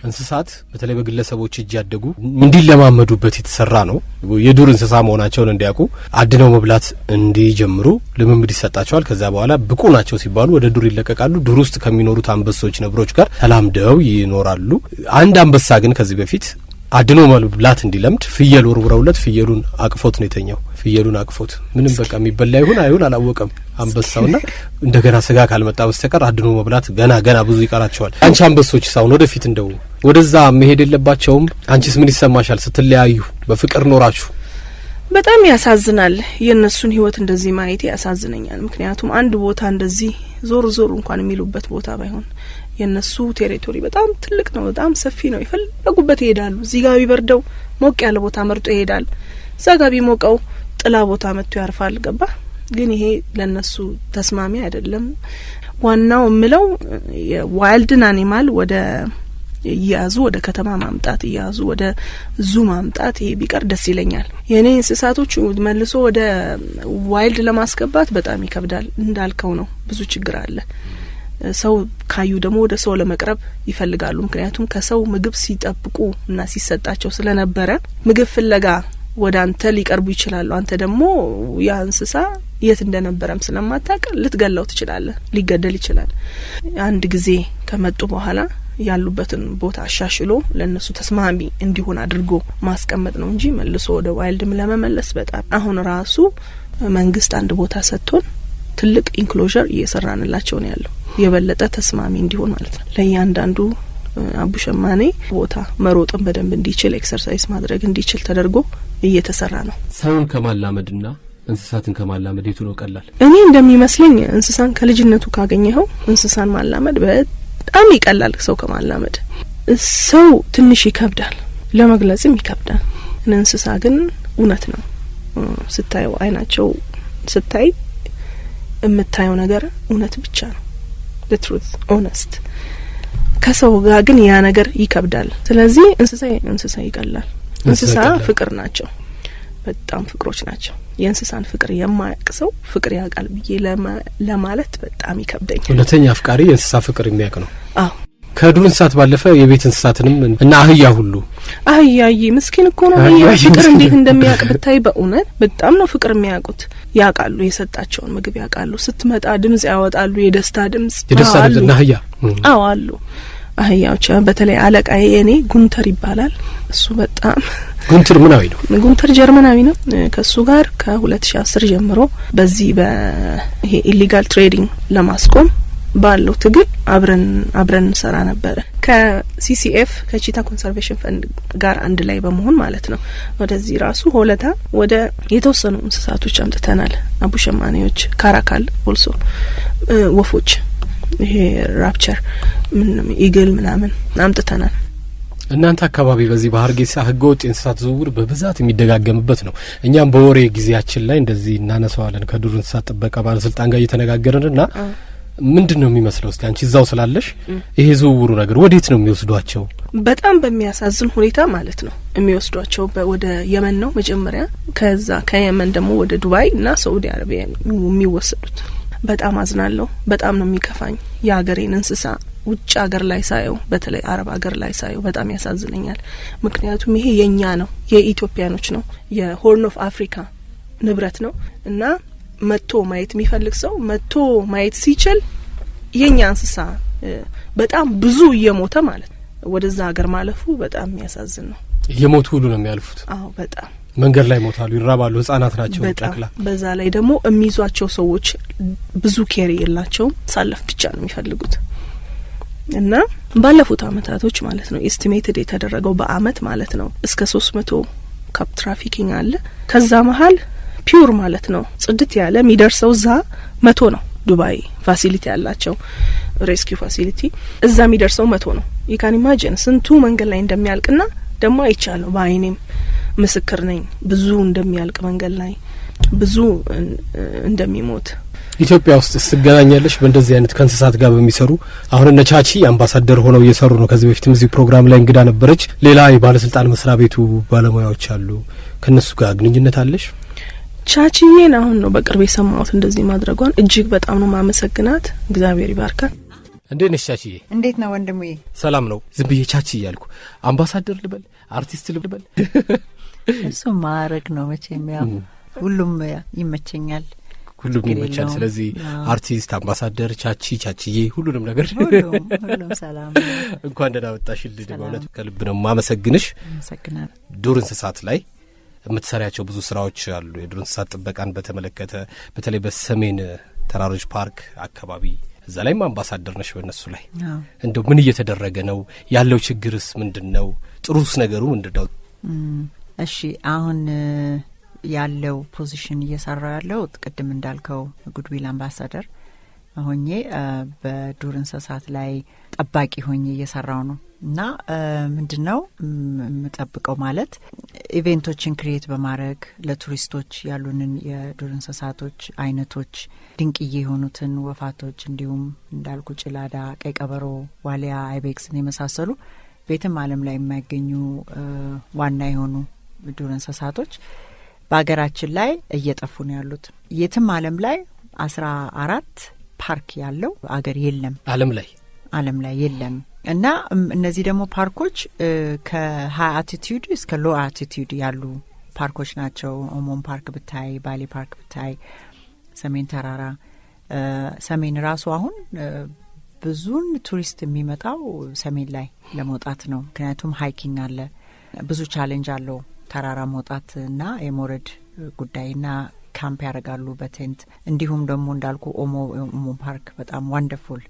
እንስሳት በተለይ በግለሰቦች እጅ ያደጉ እንዲለማመዱበት የተሰራ ነው። የዱር እንስሳ መሆናቸውን እንዲያውቁ፣ አድነው መብላት እንዲጀምሩ ልምምድ ይሰጣቸዋል። ከዛ በኋላ ብቁ ናቸው ሲባሉ ወደ ዱር ይለቀቃሉ። ዱር ውስጥ ከሚኖሩት አንበሶች፣ ነብሮች ጋር ተላምደው ይኖራሉ። አንድ አንበሳ ግን ከዚህ በፊት አድኖ መብላት እንዲለምድ ፍየል ወርውረውለት ፍየሉን አቅፎት ነው የተኛው። ፍየሉን አቅፎት ምንም በቃ የሚበላ ይሁን አይሁን አላወቀም አንበሳውና እንደገና ስጋ ካልመጣ በስተቀር አድኖ መብላት ገና ብዙ ይቀራቸዋል። አንቺ አንበሶች ሳውን ወደፊት እንደው ወደዛ መሄድ የለባቸውም? አንቺስ ምን ይሰማሻል ስትለያዩ በፍቅር ኖራችሁ? በጣም ያሳዝናል። የነሱን ህይወት እንደዚህ ማየት ያሳዝነኛል። ምክንያቱም አንድ ቦታ እንደዚህ ዞር እንኳን የሚሉበት ቦታ ባይሆን የነሱ ቴሪቶሪ በጣም ትልቅ ነው፣ በጣም ሰፊ ነው። ይፈልጉበት ይሄዳሉ። እዚህ ጋር ቢበርደው ሞቅ ያለ ቦታ መርጦ ይሄዳል። እዛ ጋር ቢሞቀው ጥላ ቦታ መጥቶ ያርፋል። ገባ? ግን ይሄ ለነሱ ተስማሚ አይደለም። ዋናው እምለው የዋይልድን አኒማል ወደ እያዙ ወደ ከተማ ማምጣት፣ እያዙ ወደ ዙ ማምጣት፣ ይሄ ቢቀር ደስ ይለኛል። የኔ እንስሳቶች መልሶ ወደ ዋይልድ ለማስገባት በጣም ይከብዳል። እንዳልከው ነው፣ ብዙ ችግር አለ። ሰው ካዩ ደግሞ ወደ ሰው ለመቅረብ ይፈልጋሉ። ምክንያቱም ከሰው ምግብ ሲጠብቁ እና ሲሰጣቸው ስለነበረ ምግብ ፍለጋ ወደ አንተ ሊቀርቡ ይችላሉ። አንተ ደግሞ ያ እንስሳ የት እንደነበረም ስለማታውቅ ልትገላው ትችላለህ፣ ሊገደል ይችላል። አንድ ጊዜ ከመጡ በኋላ ያሉበትን ቦታ አሻሽሎ ለነሱ ተስማሚ እንዲሆን አድርጎ ማስቀመጥ ነው እንጂ መልሶ ወደ ዋይልድም ለመመለስ በጣም አሁን ራሱ መንግስት አንድ ቦታ ሰጥቶን ትልቅ ኢንክሎዥር እየሰራንላቸው ነው ያለው፣ የበለጠ ተስማሚ እንዲሆን ማለት ነው። ለእያንዳንዱ አቡሸማኔ ቦታ መሮጥን በደንብ እንዲችል ኤክሰርሳይዝ ማድረግ እንዲችል ተደርጎ እየተሰራ ነው። ሰውን ከማላመድና እንስሳትን ከማላመድ የቱ ነው ቀላል? እኔ እንደሚመስለኝ እንስሳን ከልጅነቱ ካገኘኸው እንስሳን ማላመድ በጣም ይቀላል ሰው ከማላመድ። ሰው ትንሽ ይከብዳል፣ ለመግለጽም ይከብዳል። እንስሳ ግን እውነት ነው። ስታየው አይናቸው ስታይ የምታየው ነገር እውነት ብቻ ነው። the truth honest። ከሰው ጋር ግን ያ ነገር ይከብዳል። ስለዚህ እንስሳ ይቀላል። እንስሳ ፍቅር ናቸው፣ በጣም ፍቅሮች ናቸው። የእንስሳን ፍቅር የማያውቅ ሰው ፍቅር ያውቃል ብዬ ለማለት በጣም ይከብደኛል። እውነተኛ አፍቃሪ የእንስሳ ፍቅር የሚያውቅ ነው። አዎ። ከዱር እንስሳት ባለፈ የቤት እንስሳትንም እና አህያ ሁሉ አህያዬ ምስኪን እኮ ነው። ፍቅር እንዴት እንደሚያውቅ ብታይ፣ በእውነት በጣም ነው ፍቅር የሚያውቁት። ያውቃሉ፣ የሰጣቸውን ምግብ ያውቃሉ። ስትመጣ ድምጽ ያወጣሉ፣ የደስታ ድምጽ እና አህያ አዎ አሉ። አህያዎች በተለይ አለቃዬ እኔ ጉንተር ይባላል። እሱ በጣም ጉንተር ምናዊ ነው። ጉንተር ጀርመናዊ ነው። ከሱ ጋር ከ2010 ጀምሮ በዚህ በይሄ ኢሊጋል ትሬዲንግ ለማስቆም ባለው ትግል አብረን እንሰራ ነበር ከሲሲኤፍ ከቺታ ኮንሰርቬሽን ፈንድ ጋር አንድ ላይ በመሆን ማለት ነው። ወደዚህ ራሱ ሆለታ ወደ የተወሰኑ እንስሳቶች አምጥተናል። አቡሸማኔዎች፣ ካራካል ኦልሶ ወፎች፣ ይሄ ራፕቸር ኢግል ምናምን አምጥተናል። እናንተ አካባቢ በዚህ በሀርጌሳ ህገወጥ እንስሳት ዝውውር በብዛት የሚደጋገምበት ነው። እኛም በወሬ ጊዜያችን ላይ እንደዚህ እናነሳዋለን ከዱር እንስሳት ጥበቃ ባለስልጣን ጋር እየተነጋገርንና ምንድነው የሚመስለው? እስቲ አንቺ እዛው ስላለሽ ይሄ ዝውውሩ ነገር ወዴት ነው የሚወስዷቸው? በጣም በሚያሳዝን ሁኔታ ማለት ነው የሚወስዷቸው ወደ የመን ነው መጀመሪያ፣ ከዛ ከየመን ደግሞ ወደ ዱባይ እና ሳዑዲ አረቢያ የሚወሰዱት። በጣም አዝናለሁ። በጣም ነው የሚከፋኝ። የሀገሬን እንስሳ ውጭ ሀገር ላይ ሳየው፣ በተለይ አረብ ሀገር ላይ ሳየው በጣም ያሳዝነኛል። ምክንያቱም ይሄ የኛ ነው፣ የኢትዮጵያኖች ነው፣ የሆርን ኦፍ አፍሪካ ንብረት ነው እና መጥቶ ማየት የሚፈልግ ሰው መጥቶ ማየት ሲችል የኛ እንስሳ በጣም ብዙ እየሞተ ማለት ወደዛ ሀገር ማለፉ በጣም የሚያሳዝን ነው። እየሞቱ ሁሉ ነው የሚያልፉት። አዎ በጣም መንገድ ላይ ሞታሉ፣ ይራባሉ፣ ህጻናት ናቸው ጨቅላ። በዛ ላይ ደግሞ የሚይዟቸው ሰዎች ብዙ ኬር የላቸውም፣ ሳለፍ ብቻ ነው የሚፈልጉት። እና ባለፉት አመታቶች ማለት ነው ኤስቲሜትድ የተደረገው በአመት ማለት ነው እስከ 300 ካፕ ትራፊኪንግ አለ። ከዛ መሀል ፒውር ማለት ነው ጽድት ያለ የሚደርሰው እዛ 100 ነው። ዱባይ ፋሲሊቲ ያላቸው ሬስኪው ፋሲሊቲ እዛ የሚደርሰው 100 ነው። ይካን ኢማጂን ስንቱ መንገድ ላይ እንደሚያልቅና ደግሞ አይቻለሁ፣ በአይኔም ምስክር ነኝ። ብዙ እንደሚያልቅ መንገድ ላይ ብዙ እንደሚሞት። ኢትዮጵያ ውስጥ ስገናኛለሽ በእንደዚህ አይነት ከእንስሳት ጋር በሚሰሩ አሁን እነ ቻቺ አምባሳደር ሆነው እየሰሩ ነው። ከዚህ በፊትም እዚህ ፕሮግራም ላይ እንግዳ ነበረች። ሌላ የባለስልጣን መስሪያ ቤቱ ባለሙያዎች አሉ። ከነሱ ጋር ግንኙነት አለሽ? ቻቺዬን አሁን ነው በቅርብ የሰማሁት እንደዚህ ማድረጓን። እጅግ በጣም ነው ማመሰግናት። እግዚአብሔር ይባርካት። እንዴት ነሽ ቻቺዬ? እንዴት ነው ወንድሜ? ሰላም ነው። ዝም ብዬ ቻቺ እያልኩ አምባሳደር ልበል አርቲስት ልበል? እሱ ማረግ ነው መቼም ያው ሁሉም ይመቸኛል። ሁሉም ይመቻል። ስለዚህ አርቲስት፣ አምባሳደር፣ ቻቺዬ ሁሉንም ነገር ሁሉም ሰላም። እንኳን ደህና መጣሽልኝ። በእውነት ከልብ ነው ማመሰግንሽ። አመሰግናለሁ። ዱር እንስሳት ላይ የምትሰሪያቸው ብዙ ስራዎች አሉ። የዱር እንስሳት ጥበቃን በተመለከተ በተለይ በሰሜን ተራሮች ፓርክ አካባቢ እዛ ላይም አምባሳደር ነሽ በእነሱ ላይ። እንደው ምን እየተደረገ ነው ያለው? ችግርስ ምንድነው? ጥሩስ ነገሩ ምንድነው? እሺ አሁን ያለው ፖዚሽን እየሰራው ያለው ቅድም እንዳልከው ጉድዊል አምባሳደር ሆኜ በዱር እንስሳት ላይ ጠባቂ ሆኜ እየሰራው ነው እና ምንድነው የምጠብቀው ማለት ኢቨንቶችን ክሬት በማድረግ ለቱሪስቶች ያሉንን የዱር እንስሳቶች አይነቶች ድንቅዬ የሆኑትን ወፋቶች እንዲሁም እንዳልኩ ጭላዳ፣ ቀይ ቀበሮ፣ ዋሊያ፣ አይቤክስን የመሳሰሉ ቤትም ዓለም ላይ የማይገኙ ዋና የሆኑ ዱር እንስሳቶች በአገራችን ላይ እየጠፉ ነው ያሉት። የትም ዓለም ላይ 14 ፓርክ ያለው አገር የለም ዓለም ላይ የለም። እና እነዚህ ደግሞ ፓርኮች ከሃይ አልቲቲዩድ እስከ ሎ አልቲቲዩድ ያሉ ፓርኮች ናቸው። ኦሞን ፓርክ ብታይ፣ ባሌ ፓርክ ብታይ፣ ሰሜን ተራራ፣ ሰሜን ራሱ አሁን ብዙን ቱሪስት የሚመጣው ሰሜን ላይ ለመውጣት ነው። ምክንያቱም ሃይኪንግ አለ፣ ብዙ ቻሌንጅ አለው ተራራ መውጣትና የሞረድ ጉዳይና ካምፕ ያደርጋሉ በቴንት። እንዲሁም ደግሞ እንዳልኩ ኦሞ ፓርክ በጣም ዋንደርፉል።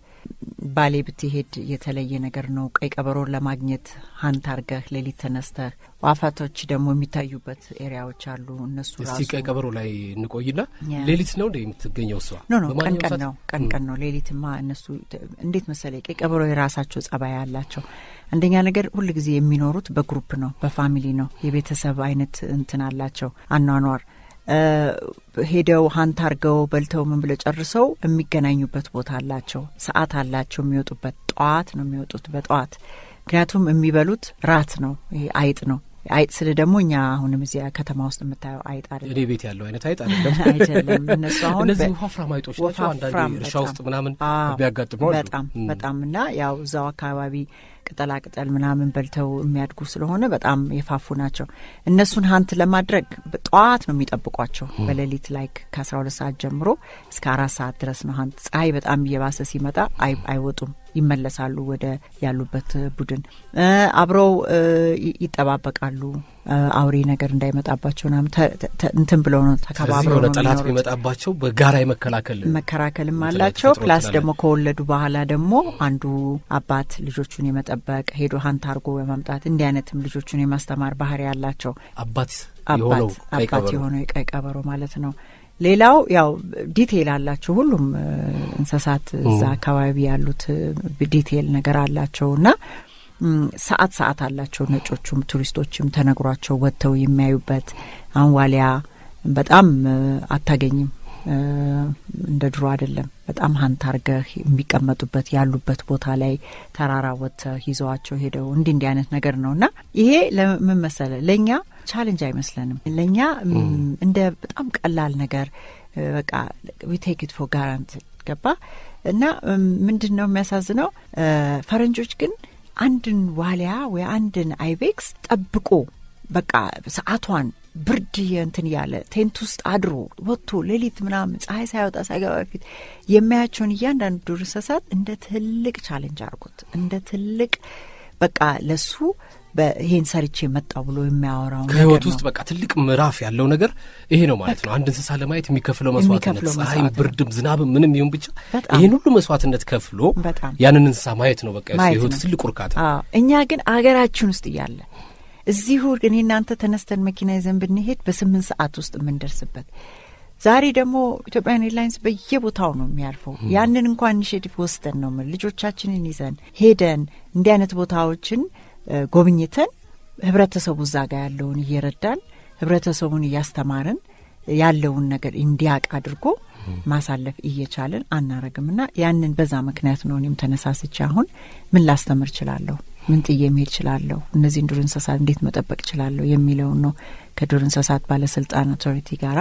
ባሌ ብትሄድ የተለየ ነገር ነው። ቀይ ቀበሮን ለማግኘት ሀንት አርገህ ሌሊት ተነስተህ ዋፋቶች ደግሞ የሚታዩበት ኤሪያዎች አሉ። እነሱ ራሱ እስቲ ቀይ ቀበሮ ላይ እንቆይና ሌሊት ነው እንዴ የምትገኘው? እሷ ቀን ነው። ሌሊትማ እነሱ እንዴት መሰለኝ ቀይ ቀበሮ የራሳቸው ጸባይ አላቸው። አንደኛ ነገር ሁሉ ጊዜ የሚኖሩት በግሩፕ ነው፣ በፋሚሊ ነው። የቤተሰብ አይነት እንትን አላቸው አኗኗር። ሄደው ሀንት አርገው በልተው ምን ብለው ጨርሰው የሚገናኙበት ቦታ አላቸው፣ ሰዓት አላቸው። የሚወጡበት ጠዋት ነው የሚወጡት፣ በጠዋት። ምክንያቱም የሚበሉት ራት ነው፣ ይሄ አይጥ ነው። አይጥ ስለ ደግሞ እኛ አሁንም እዚያ ከተማ ውስጥ የምታየው አይጥ አይደለም። እኔ ቤት ያለው አይነት አይጥ አይደለም። እነሱ አሁን እነዚህ ወፍራም አይጦች ናቸው። አንዳንዴ እርሻ ውስጥ ምናምን ቢያጋጥመው በጣም እና ያው እዛው አካባቢ ቅጠላ ቅጠል ምናምን በልተው የሚያድጉ ስለሆነ በጣም የፋፉ ናቸው። እነሱን ሀንት ለማድረግ ጠዋት ነው የሚጠብቋቸው። በሌሊት ላይክ ከ12 ሰዓት ጀምሮ እስከ 4 ሰዓት ድረስ ነው ሀንት። ፀሐይ በጣም እየባሰ ሲመጣ አይወጡም፣ ይመለሳሉ ወደ ያሉበት ቡድን። አብረው ይጠባበቃሉ። አውሬ ነገር እንዳይመጣባቸውና እንትን ብለው ነው ተከባብረው ነው ጠላት ቢመጣባቸው በጋራ መከላከልም አላቸው። ፕላስ ደግሞ ከወለዱ በኋላ ደግሞ አንዱ አባት ልጆቹን የመጠበቅ ሄዶ ሀንት አርጎ በማምጣት እንዲህ አይነትም ልጆቹን የማስተማር ባህሪ ያላቸው አባት የሆነው የቀይ ቀበሮ ማለት ነው። ሌላው ያው ዲቴል አላቸው ሁሉም እንስሳት እዛ አካባቢ ያሉት ዲቴል ነገር አላቸውና ሰዓት አላቸው። ነጮቹም ቱሪስቶችም ተነግሯቸው ወጥተው የሚያዩበት አንዋሊያ በጣም አታገኝም፣ እንደ ድሮ አይደለም። በጣም ሀንት አርገህ የሚቀመጡበት ያሉበት ቦታ ላይ ተራራ ወጥተህ ይዘዋቸው ሄደው እንዲህ አይነት ነገር ነውና ይሄ ለምን መሰለ ለኛ ቻሌንጅ አይመስለንም። ለኛ እንደ በጣም ቀላል ነገር በቃ we take it for granted ገባ እና ምንድነው የሚያሳዝነው ፈረንጆች ግን አንድን ዋሊያ ወይ አንድን አይቤክስ ጠብቆ በቃ ሰዓቷን ብርድ እንትን ያለ ቴንት ውስጥ አድሮ ወጥቶ ሌሊት ምናምን ፀሐይ ሳይወጣ ሳይገባ በፊት የሚያያቸውን እያንዳንዱ ዱር እንስሳት እንደ ትልቅ ቻሌንጅ አድርጎት እንደ ትልቅ በቃ ለሱ በይሄን ሰርቼ መጣው ብሎ የሚያወራው ነገር ከህይወት ውስጥ በቃ ትልቅ ምዕራፍ ያለው ነገር ይሄ ነው ማለት ነው። አንድ እንስሳ ለማየት የሚከፍለው መስዋዕትነት ፀሐይም ብርድም ዝናብም ምንም ይሁን ብቻ ይሄን ሁሉ መስዋዕትነት ከፍሎ ያንን እንስሳ ማየት ነው በቃ የህይወት ትልቅ ርካታ። እኛ ግን አገራችን ውስጥ ያለ እዚሁ እኔ እናንተ ተነስተን መኪና ይዘን ብንሄድ በ8 ሰዓት ውስጥ የምንደርስበት ዛሬ ደግሞ ኢትዮጵያን ኤርላይንስ በየቦታው ነው የሚያርፈው። ያንን እንኳን ኢኒሼቲቭ ወስደን ነው ልጆቻችንን ይዘን ሄደን እንዲህ አይነት ቦታዎችን ጎብኝተን ህብረተሰቡ እዛ ጋር ያለውን እየረዳን ህብረተሰቡን እያስተማርን ያለውን ነገር እንዲያቅ አድርጎ ማሳለፍ እየቻለን አናረግምና ያንን በዛ ምክንያት ነው እኔም ተነሳስቼ አሁን ምን ላስተምር እችላለሁ፣ ምን ጥዬ መሄድ እችላለሁ፣ እነዚህን ዱር እንስሳት እንዴት መጠበቅ እችላለሁ የሚለውን ነው ከዱር እንስሳት ባለስልጣን አውቶሪቲ ጋራ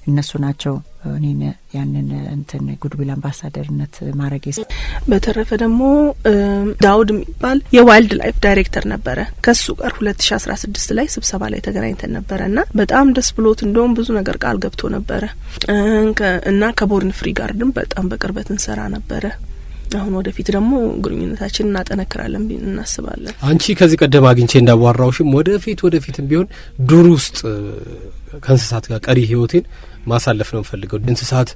እነሱ ናቸው እኔን ያንን እንትን ጉድዊል አምባሳደርነት ማረግ። በተረፈ ደግሞ ዳውድ የሚባል የዋይልድ ላይፍ ዳይሬክተር ነበረ። ከሱ ጋር 2016 ላይ ስብሰባ ላይ ተገናኝተን ነበረና በጣም ደስ ብሎት እንደውም ብዙ ነገር ቃል ገብቶ ነበረ እና ከቦርን ፍሪ ጋርድም በጣም በቅርበት እንሰራ ነበረ። አሁን ወደፊት ደግሞ ግንኙነታችንን እናጠነክራለን እናስባለን። አንቺ ከዚህ ቀደም አግኝቼ እንዳዋራውሽም ወደፊትም ቢሆን ዱር ውስጥ ከእንስሳት ጋር ቀሪ ህይወቴን ማሳለፍ ነው ፈልገው እንስሳት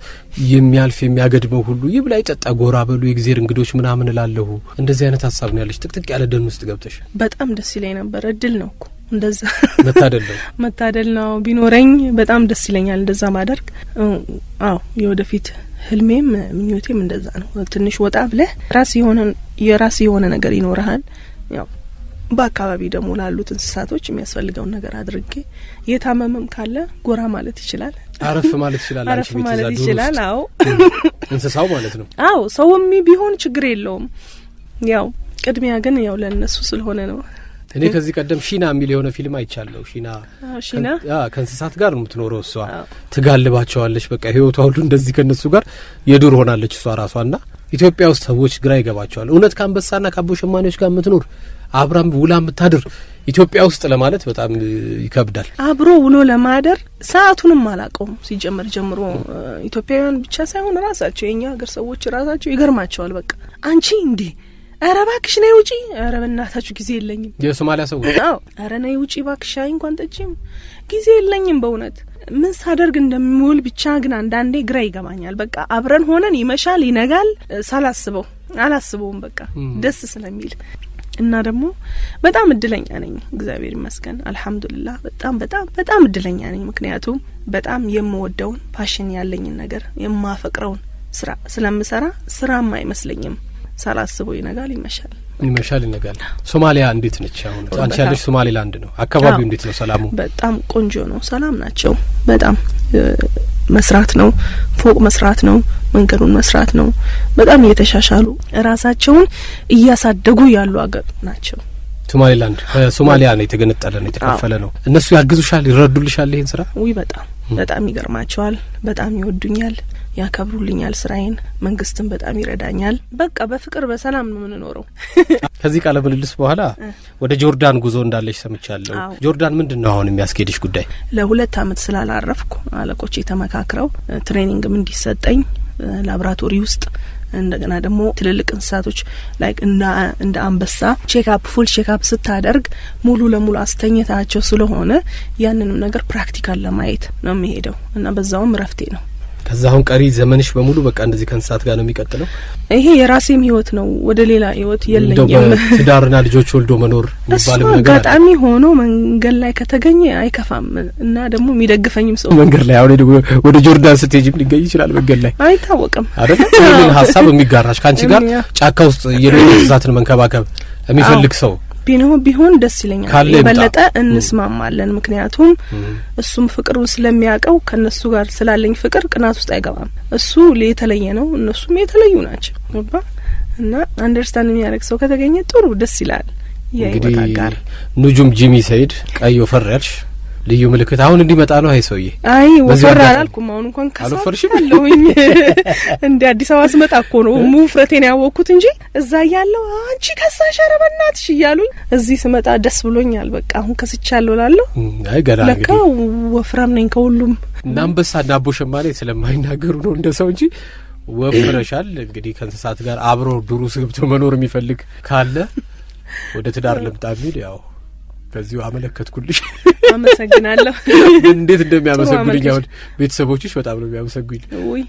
የሚያልፍ የሚያገድመው ሁሉ ይብላ ይጠጣ ጎራ በሉ የጊዜር እንግዶች ምናምን እላለሁ። እንደዚህ አይነት ሀሳብ ነው ያለሽ ጥቅጥቅ ያለ ደን ውስጥ ገብተሽ? በጣም ደስ ይለኝ ነበር። እድል ነው እኮ እንደዛ መታደል ነው ቢኖረኝ በጣም ደስ ይለኛል እንደዛ ማደርግ። አዎ የወደፊት ህልሜም ምኞቴም እንደዛ ነው። ትንሽ ወጣ ብለህ የራስ የሆነ ነገር ይኖርሃል። ያው በአካባቢ ደግሞ ላሉት እንስሳቶች የሚያስፈልገውን ነገር አድርጌ የታመመም ካለ ጎራ ማለት ይችላል፣ አረፍ ማለት ይችላል። አዎ እንስሳው ማለት ነው። አዎ ሰውም ቢሆን ችግር የለውም። ያው ቅድሚያ ግን ያው ለነሱ ስለሆነ ነው። እኔ ከዚህ ቀደም ሺና የሚል የሆነ ፊልም አይቻለሁ። ሺና ከእንስሳት ጋር ነው የምትኖረው። እሷ ትጋልባቸዋለች። በቃ ህይወቷ ሁሉ እንደዚህ ከነሱ ጋር የዱር ሆናለች እሷ ራሷና ኢትዮጵያ ውስጥ ሰዎች ግራ ይገባቸዋል። እውነት ከአንበሳና ከአቦ ሸማኔዎች ጋር የምትኖር አብራም ውላ የምታድር ኢትዮጵያ ውስጥ ለማለት በጣም ይከብዳል። አብሮ ውሎ ለማደር ሰዓቱንም አላውቀውም ሲጀመር ጀምሮ። ኢትዮጵያውያን ብቻ ሳይሆን ራሳቸው የኛ ሀገር ሰዎች ራሳቸው ይገርማቸዋል። በቃ አንቺ እንዴ ኧረ እባክሽ ነይ ውጪ፣ ኧረ በእናታችሁ ጊዜ የለኝም። የሶማሊያ ሰዎች አዎ ኧረ ነይ ውጪ እባክሽ እንኳን ጠጪም ጊዜ የለኝም በእውነት ምን ሳደርግ እንደምውል ብቻ ግን አንዳንዴ ግራ ይገባኛል። በቃ አብረን ሆነን ይመሻል ይነጋል ሳላስበው አላስበውም በቃ ደስ ስለሚል እና ደግሞ በጣም እድለኛ ነኝ እግዚአብሔር ይመስገን አልহামዱሊላህ። በጣም እድለኛ ነኝ ምክንያቱም በጣም የምወደውን ፓሽን ያለኝን ነገር የማፈቅረውን ስራ ስለምሰራ ስራም አይመስለኝም። ሳላስበው ይነጋል ይመሻል ይነጋል። ሶማሊያ እንዴት ነች አሁን? አንቺ ያለሽ ሶማሌላንድ ነው። አካባቢው እንዴት ነው? ሰላሙ በጣም ቆንጆ ነው። ሰላም ናቸው። በጣም መስራት ነው፣ ፎቅ መስራት ነው፣ መንገዱን መስራት ነው። በጣም እየተሻሻሉ ራሳቸውን እያሳደጉ ያሉ አገር ናቸው። ሶማሌላንድ ሶማሊያ ነው የተገነጠለ ነው የተከፈለ ነው። እነሱ ያግዙሻል፣ ይረዱልሻል ይሄን ስራ? ውይ በጣም ይገርማቸዋል። በጣም ይወዱኛል፣ ያከብሩልኛል ስራዬን። መንግስትም በጣም ይረዳኛል። በቃ በፍቅር በሰላም ነው የምንኖረው። ከዚህ ቃለ ምልልስ በኋላ ወደ ጆርዳን ጉዞ እንዳለሽ ሰምቻለሁ። ጆርዳን ምንድነው አሁን የሚያስኬድሽ ጉዳይ? ለ2 አመት ስላላረፍኩ አለቆቼ ተመካክረው ትሬኒንግም እንዲሰጠኝ ላብራቶሪ ውስጥ እንደገና ደግሞ ትልልቅ እንስሳቶች ላይክ እንደ አንበሳ ፉል ቼክአፕ ስታደርግ ሙሉ ለሙሉ አስተኝታቸው ስለሆነ ያንንም ነገር ፕራክቲካል ለማየት ነው የሚሄደው እና በዛውም ረፍቴ ነው። ከዛ አሁን ቀሪ ዘመንሽ በሙሉ በቃ እንደዚህ ከእንስሳት ጋር ነው የሚቀጥለው? ይሄ የራሴም ህይወት ነው፣ ወደ ሌላ ህይወት የለኝም። ትዳርና ልጆች ወልዶ መኖር የሚባል ነገር አጋጣሚ ሆኖ መንገድ ላይ ከተገኘ አይከፋም እና ደግሞ የሚደግፈኝም ሰው መንገድ ላይ አሁን ወደ ጆርዳን ስትሄጂም ሊገኝ ይችላል መንገድ ላይ አይታወቅም አይደል? ይሄን ሀሳብ የሚጋራሽ ካንቺ ጋር ጫካ ውስጥ የሌሎች እንስሳትን መንከባከብ የሚፈልግ ሰው ቢሆን ደስ ይለኛል። የበለጠ እንስማማለን። ምክንያቱም እሱም ፍቅሩን ስለሚያውቀው ከነሱ ጋር ስላለኝ ፍቅር ቅናት ውስጥ አይገባም። እሱ የተለየ ነው፣ እነሱም የተለዩ ናቸው። እና አንደርስታንድ የሚያደርግ ሰው ከተገኘ ጥሩ ደስ ይላል። የህይወት አጋር ኑጁም ጂሚ ሰይድ ቀይ ወፈር ያልሽ ልዩ ምልክት አሁን እንዲመጣ ነው። አይ ሰውዬ ወፈር አላልኩም። አሁን እንኳን ካሳለሁኝ እንደ አዲስ አበባ ስመጣ እኮ ነው ሙፍረቴን ያወቅኩት እንጂ እዛ ያለው አንቺ ከሳሽ ኧረ በእናትሽ እያሉኝ እዚህ ስመጣ ደስ ብሎኛል። በቃ አሁን ከስቻለሁ እላለሁ። አይ ገና ለካ ወፍራም ነኝ ከሁሉም። እና አንበሳ እና አቦ ሸማኔ ስለማይናገሩ ነው እንደ ሰው እንጂ ወፍረሻል። እንግዲህ ከእንስሳት ጋር አብሮ ዱር ውስጥ ገብቶ መኖር የሚፈልግ ካለ ወደ ትዳር ልምጣ የሚል ያው ከዚሁ አመለከትኩልሽ። አመሰግናለሁ። እንዴት እንደሚያመሰግኑኝ አሁን ቤተሰቦችሽ በጣም ነው የሚያመሰግኑኝ። ወይ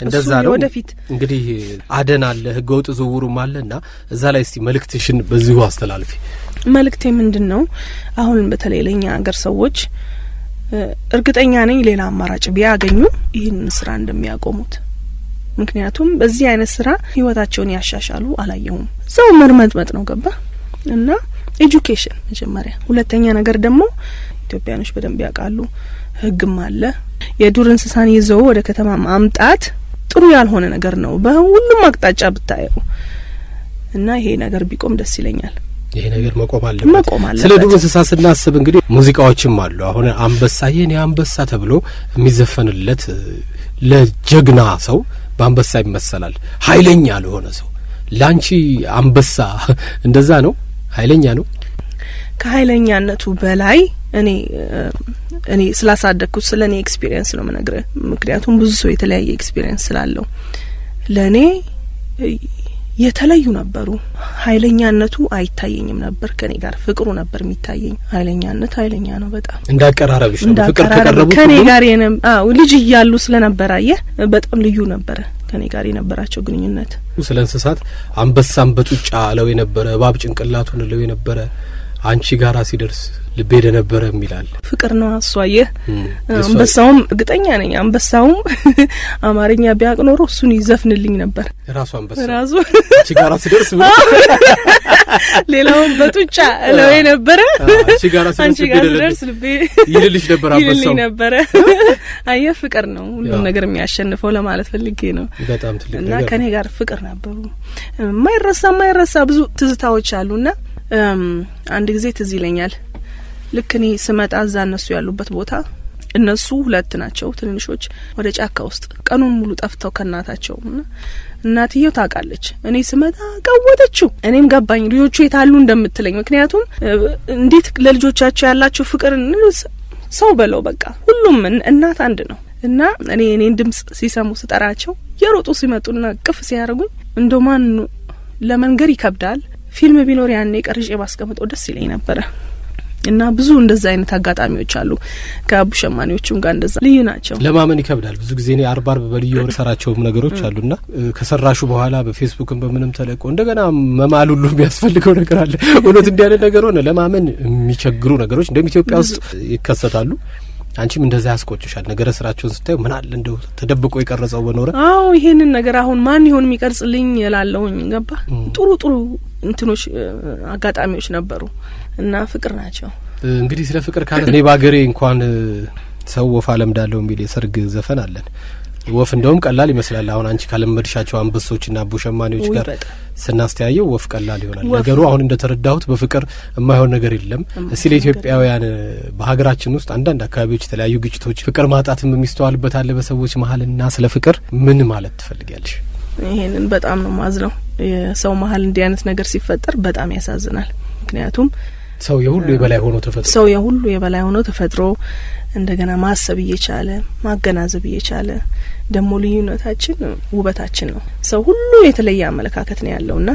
እንደዛ ነው። ወደፊት እንግዲህ አደን አለ ህገወጥ ዝውውሩም አለና እዛ ላይ እስቲ መልእክትሽን በዚሁ አስተላልፊ። መልእክቴ ምንድነው? አሁን በተለይ ለኛ ሀገር ሰዎች እርግጠኛ ነኝ ሌላ አማራጭ ቢያገኙ ይህን ስራ እንደሚያቆሙት። ምክንያቱም በዚህ አይነት ስራ ህይወታቸውን ያሻሻሉ አላየሁም። ሰው መርመጥመጥ ነው ገባ እና ኤጁኬሽን መጀመሪያ፣ ሁለተኛ ነገር ደግሞ ኢትዮጵያኖች በደንብ ያውቃሉ፣ ህግም አለ። የዱር እንስሳን ይዘው ወደ ከተማ ማምጣት ጥሩ ያልሆነ ነገር ነው በሁሉም አቅጣጫ ብታየው እና ይሄ ነገር ቢቆም ደስ ይለኛል። ይሄ ነገር መቆም አለበት። ስለ ዱር እንስሳ ስናስብ እንግዲህ ሙዚቃዎችም አሉ። አሁን አንበሳ የኔ አንበሳ ተብሎ የሚዘፈንለት ለጀግና ሰው በአንበሳ ይመሰላል። ኃይለኛ ለሆነ ሰው ላንቺ አንበሳ እንደዛ ነው? ኃይለኛ ነው? ከኃይለኛነቱ በላይ እኔ ስላሳደግኩት ስለኔ ኤክስፒሪየንስ ነው የምነግርህ። ምክንያቱም ብዙ ሰው የተለያየ ኤክስፒሪየንስ ስላለው ለኔ የተለዩ ነበሩ። ኃይለኛነቱ አይታየኝም ነበር፣ ከኔ ጋር ፍቅሩ ነበር የሚታየኝ። ኃይለኛነት ኃይለኛ ነው በጣም እንዳቀራረብሽ ነው። ፍቅር ከቀረቡት ከኔ ጋር ልጅ እያሉ ስለነበረ በጣም ልዩ ነበረ ከኔ ጋር የነበራቸው ግንኙነት። ስለ እንስሳት አንበሳም በጡጫ አለው የነበረ እባብ ጭንቅላቱን አለው የነበረ አንቺ ጋራ ሲደርስ ልቤ ደነበረ የሚላል ፍቅር ነው። አሷየ አንበሳውም እርግጠኛ ነኝ አንበሳውም አማርኛ ቢያቅ ኖሮ እሱን ይዘፍንልኝ ነበር። ራሱ አንበሳ ራሱ አንቺ ጋራ ሲደርስ ሌላውን በጡጫ አለው የነበረ አንቺ ጋራ ሲደርስ ልቤ ይልልሽ ነበር አንበሳው ይልልኝ ነበር። አየ ፍቅር ነው ሁሉ ነገር የሚያሸንፈው ለማለት ፈልጌ ነው። በጣም ትልቅ እና ከኔ ጋር ፍቅር ነበሩ። ማይረሳ ብዙ ትዝታዎች አሉና አንድ ጊዜ ትዝ ይለኛል። ልክ እኔ ስመጣ እዛ እነሱ ያሉበት ቦታ እነሱ ሁለት ናቸው ትንንሾች ወደ ጫካ ውስጥ ቀኑን ሙሉ ጠፍተው ከናታቸው እና እናትየው ታውቃለች። እኔ ስመጣ ቀወጠችው። እኔም ገባኝ ልጆቹ የታሉ እንደምትለኝ። ምክንያቱም እንዴት ለልጆቻቸው ያላቸው ፍቅር ሰው በለው በቃ ሁሉም እናት አንድ ነው። እና እኔን ድምጽ ሲሰሙ ስጠራቸው የሮጡ ሲመጡና ቅፍ ሲያደርጉኝ እንደማን ለመንገር ይከብዳል። ፊልም ቢኖር ያኔ ቀርጬ ባስቀምጠው ደስ ይለኝ ነበር። እና ብዙ እንደዛ አይነት አጋጣሚዎች አሉ። ከአቡ ሸማኔዎችም ጋር እንደዛ ልዩ ናቸው። ለማመን ይከብዳል። ብዙ ጊዜ እኔ አርብ በልዩ ሰራቸውም ነገሮች አሉና ከሰራሹ በኋላ በፌስቡክም በምንም ተለቆ እንደገና መማል ሁሉ የሚያስፈልገው ነገር አለ። እውነት እንዲህ አይነት ነገር ሆነ ለማመን የሚቸግሩ ነገሮች እንደም ኢትዮጵያ ውስጥ ይከሰታሉ። አንቺም እንደዛ ያስቆጭሻል? ነገረ ስራቸውን ስታዩ ምን አለ እንደው ተደብቆ የቀረጸው በኖረ። አዎ ይሄንን ነገር አሁን ማን ይሆን የሚቀርጽልኝ እላለሁኝ። ገባ ጥሩ እንትኖች አጋጣሚዎች ነበሩ እና ፍቅር ናቸው። እንግዲህ ስለ ፍቅር ካለ እኔ ባገሬ እንኳን ሰው ወፍ አለምዳለው የሚል የሰርግ ዘፈን አለን። ወፍ እንደውም ቀላል ይመስላል። አሁን አንቺ ካለመድሻቸው አንበሶችና አቦ ሸማኔዎች ጋር ስናስተያየው ወፍ ቀላል ይሆናል ነገሩ። አሁን እንደተረዳሁት በፍቅር የማይሆን ነገር የለም። እስቲ ለኢትዮጵያውያን በሀገራችን ውስጥ አንዳንድ አካባቢዎች የተለያዩ ግጭቶች፣ ፍቅር ማጣትም የሚስተዋልበት አለ በሰዎች መሀልና ስለ ፍቅር ምን ማለት ትፈልጊያለሽ? ይሄንን በጣም ነው ማዝነው። የሰው መሀል እንዲህ አይነት ነገር ሲፈጠር በጣም ያሳዝናል። ምክንያቱም ሰው የሁሉ የበላይ ሆኖ ተፈጥሮ እንደገና ማሰብ እየቻለ ማገናዘብ እየቻለ ደግሞ ልዩነታችን ውበታችን ነው። ሰው ሁሉ የተለየ አመለካከት ነው ያለውና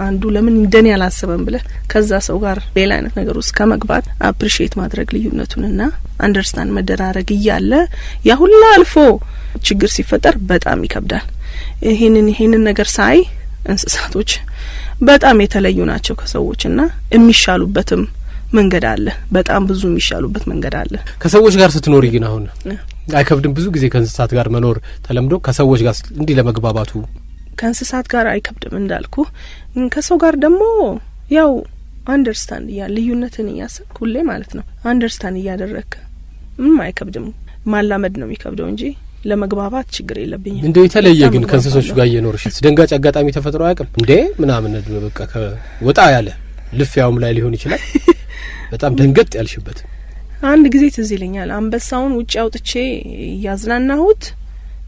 አንዱ ለምን እንደኔ ያላሰበም ብለ ከዛ ሰው ጋር ሌላ አይነት ነገር ውስጥ ከመግባት አፕሪሺየት ማድረግ ልዩነቱንና አንደርስታንድ መደራረግ እያለ ያ ሁሉ አልፎ ችግር ሲፈጠር በጣም ይከብዳል። ይሄንን ነገር ሳይ እንስሳቶች በጣም የተለዩ ናቸው ከሰዎችና የሚሻሉበትም መንገድ አለ። በጣም ብዙ የሚሻሉበት መንገድ አለ። ከሰዎች ጋር ስትኖሪ ግን አሁን አይከብድም? ብዙ ጊዜ ከእንስሳት ጋር መኖር ተለምዶ ከሰዎች ጋር እንዲህ ለመግባባቱ ከእንስሳት ጋር አይከብድም እንዳልኩ፣ ከሰው ጋር ደግሞ ያው አንደርስታንድ ልዩነትን እያሰብክ ሁሌ ማለት ነው አንደርስታንድ እያደረግክ ምንም አይከብድም። ማላመድ ነው የሚከብደው እንጂ ለመግባባት ችግር የለብኝም። እንደው የተለየ ግን ከእንስሶች ጋር እየኖርሽ ደንጋጭ አጋጣሚ ተፈጥሮ አያውቅም እንዴ? ምናምን በቃ ከወጣ ያለ ልፍያውም ላይ ሊሆን ይችላል በጣም ደንገጥ ያልሽበት? አንድ ጊዜ ትዝ ይለኛል። አንበሳውን ውጭ አውጥቼ ያዝናናሁት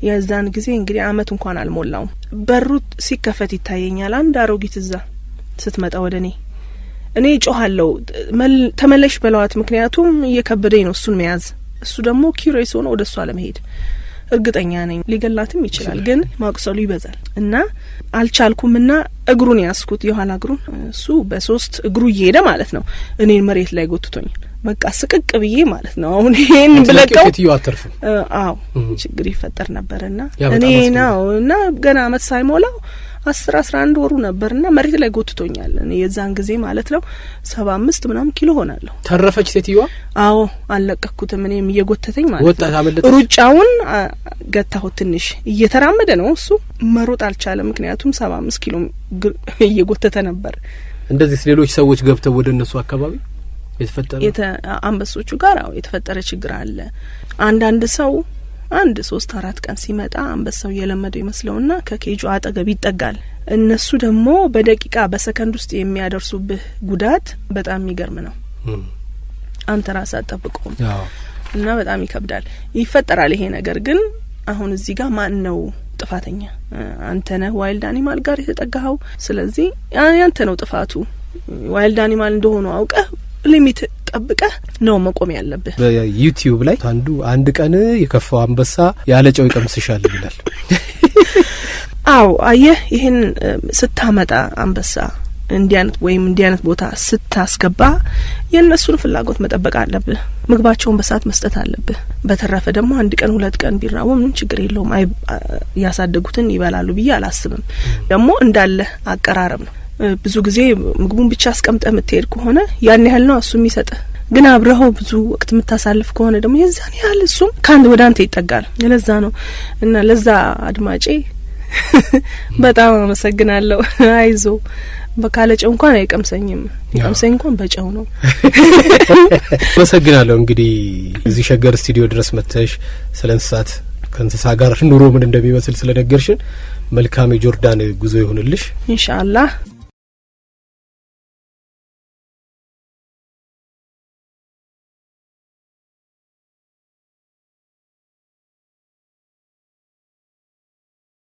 የዛን ጊዜ እንግዲህ አመት እንኳን አልሞላውም። በሩ ሲከፈት ይታየኛል አንድ አሮጊት እዛ ስትመጣ ወደኔ። እኔ ጮሃለሁ ተመለሽ በለዋት፣ ምክንያቱም እየከበደኝ ነው እሱን መያዝ። እሱ ደግሞ ኪዩሪየስ ሆኖ ወደሷ ለመሄድ እርግጠኛ ነኝ ሊገላትም ይችላል፣ ግን ማቁሰሉ ይበዛል እና አልቻልኩምና እግሩን ያስኩት የኋላ እግሩን። እሱ በሶስት እግሩ እየሄደ ማለት ነው እኔን መሬት ላይ ጎትቶኛል። በቃ ስቅቅ ብዬ ማለት ነው። አሁን ይሄን ብለቀው አዎ ችግር ይፈጠር ነበርና እኔ ነው እና ገና አመት ሳይሞላው 10-11 ወሩ ነበርና መሬት ላይ ጎትቶኛል። እኔ የዛን ጊዜ ማለት ነው 75 ምናምን ኪሎ ሆናለሁ። ተረፈች ሴትዮዋ? አዎ አልለቀኩትም። እኔም እየጎተተኝ ማለት ነው ሩጫውን ገታሁት። ትንሽ እየተራመደ ነው እሱ መሮጥ አልቻለም፣ ምክንያቱም 75 ኪሎ እየጎተተ ነበር። እንደዚህ ሌሎች ሰዎች ገብተው ወደ እነሱ አካባቢ አንበሶቹ ጋር የተፈጠረ ችግር አለ። አንዳንድ ሰው 1-3-4 ቀን ሲመጣ አንበሳው የለመደው ይመስለውና ከኬጁ አጠገብ ይጠጋል። እነሱ ደግሞ በደቂቃ በሰከንድ ውስጥ የሚያደርሱብህ ጉዳት በጣም የሚገርም ነው። አንተ ራስህ አትጠብቀውም እና በጣም ይከብዳል። ይፈጠራል ይሄ ነገር። ግን አሁን እዚህ ጋር ማን ነው ጥፋተኛ? አንተ ነህ ዋይልድ አኒማል ጋር የተጠጋኸው። ስለዚህ ያንተ ነው ጥፋቱ። ዋይልድ አኒማል እንደሆነ አውቀህ ሊሚት ጠብቀህ ነው መቆም ያለብህ። በዩቲዩብ ላይ አንድ ቀን የከፋው አንበሳ ያለ ጨው ይቀምስሻል ይላል። አዎ አየህ፣ ይሄን ስታመጣ አንበሳ እንዲያነት ቦታ ስታስገባ የእነሱን ፍላጎት መጠበቅ አለብህ። ምግባቸውን በሰዓት መስጠት አለብህ። በተረፈ ደግሞ 1 ቀን 2 ቀን ቢራቡ ምንም ችግር የለውም። ያሳደጉትን ይበላሉ ብዬ አላስብም። ደግሞ እንዳለ አቀራረብ ነው። ብዙ ጊዜ ምግቡን ብቻ አስቀምጠ የምትሄድ ከሆነ ያን ያህል ነው እሱ የሚሰጥህ። ግን አብረኸው ብዙ ወቅት የምታሳልፍ ከሆነ ደግሞ የዛን ያህል እሱም ከአንድ ወደ አንተ ይጠጋል። ለዛ ነው እና ለዛ አድማጬ በጣም አመሰግናለሁ። አይዞ በካለጨው እንኳን አይቀምሰኝም፣ ይቀምሰኝ እንኳን በጨው ነው። አመሰግናለሁ። እንግዲህ እዚህ ሸገር ስቱዲዮ ድረስ መጥተሽ ስለ እንስሳት ከእንስሳ ጋር ኑሮ ምን እንደሚመስል ስለነገርሽን መልካም የጆርዳን ጉዞ ይሁንልሽ ኢንሻአላህ።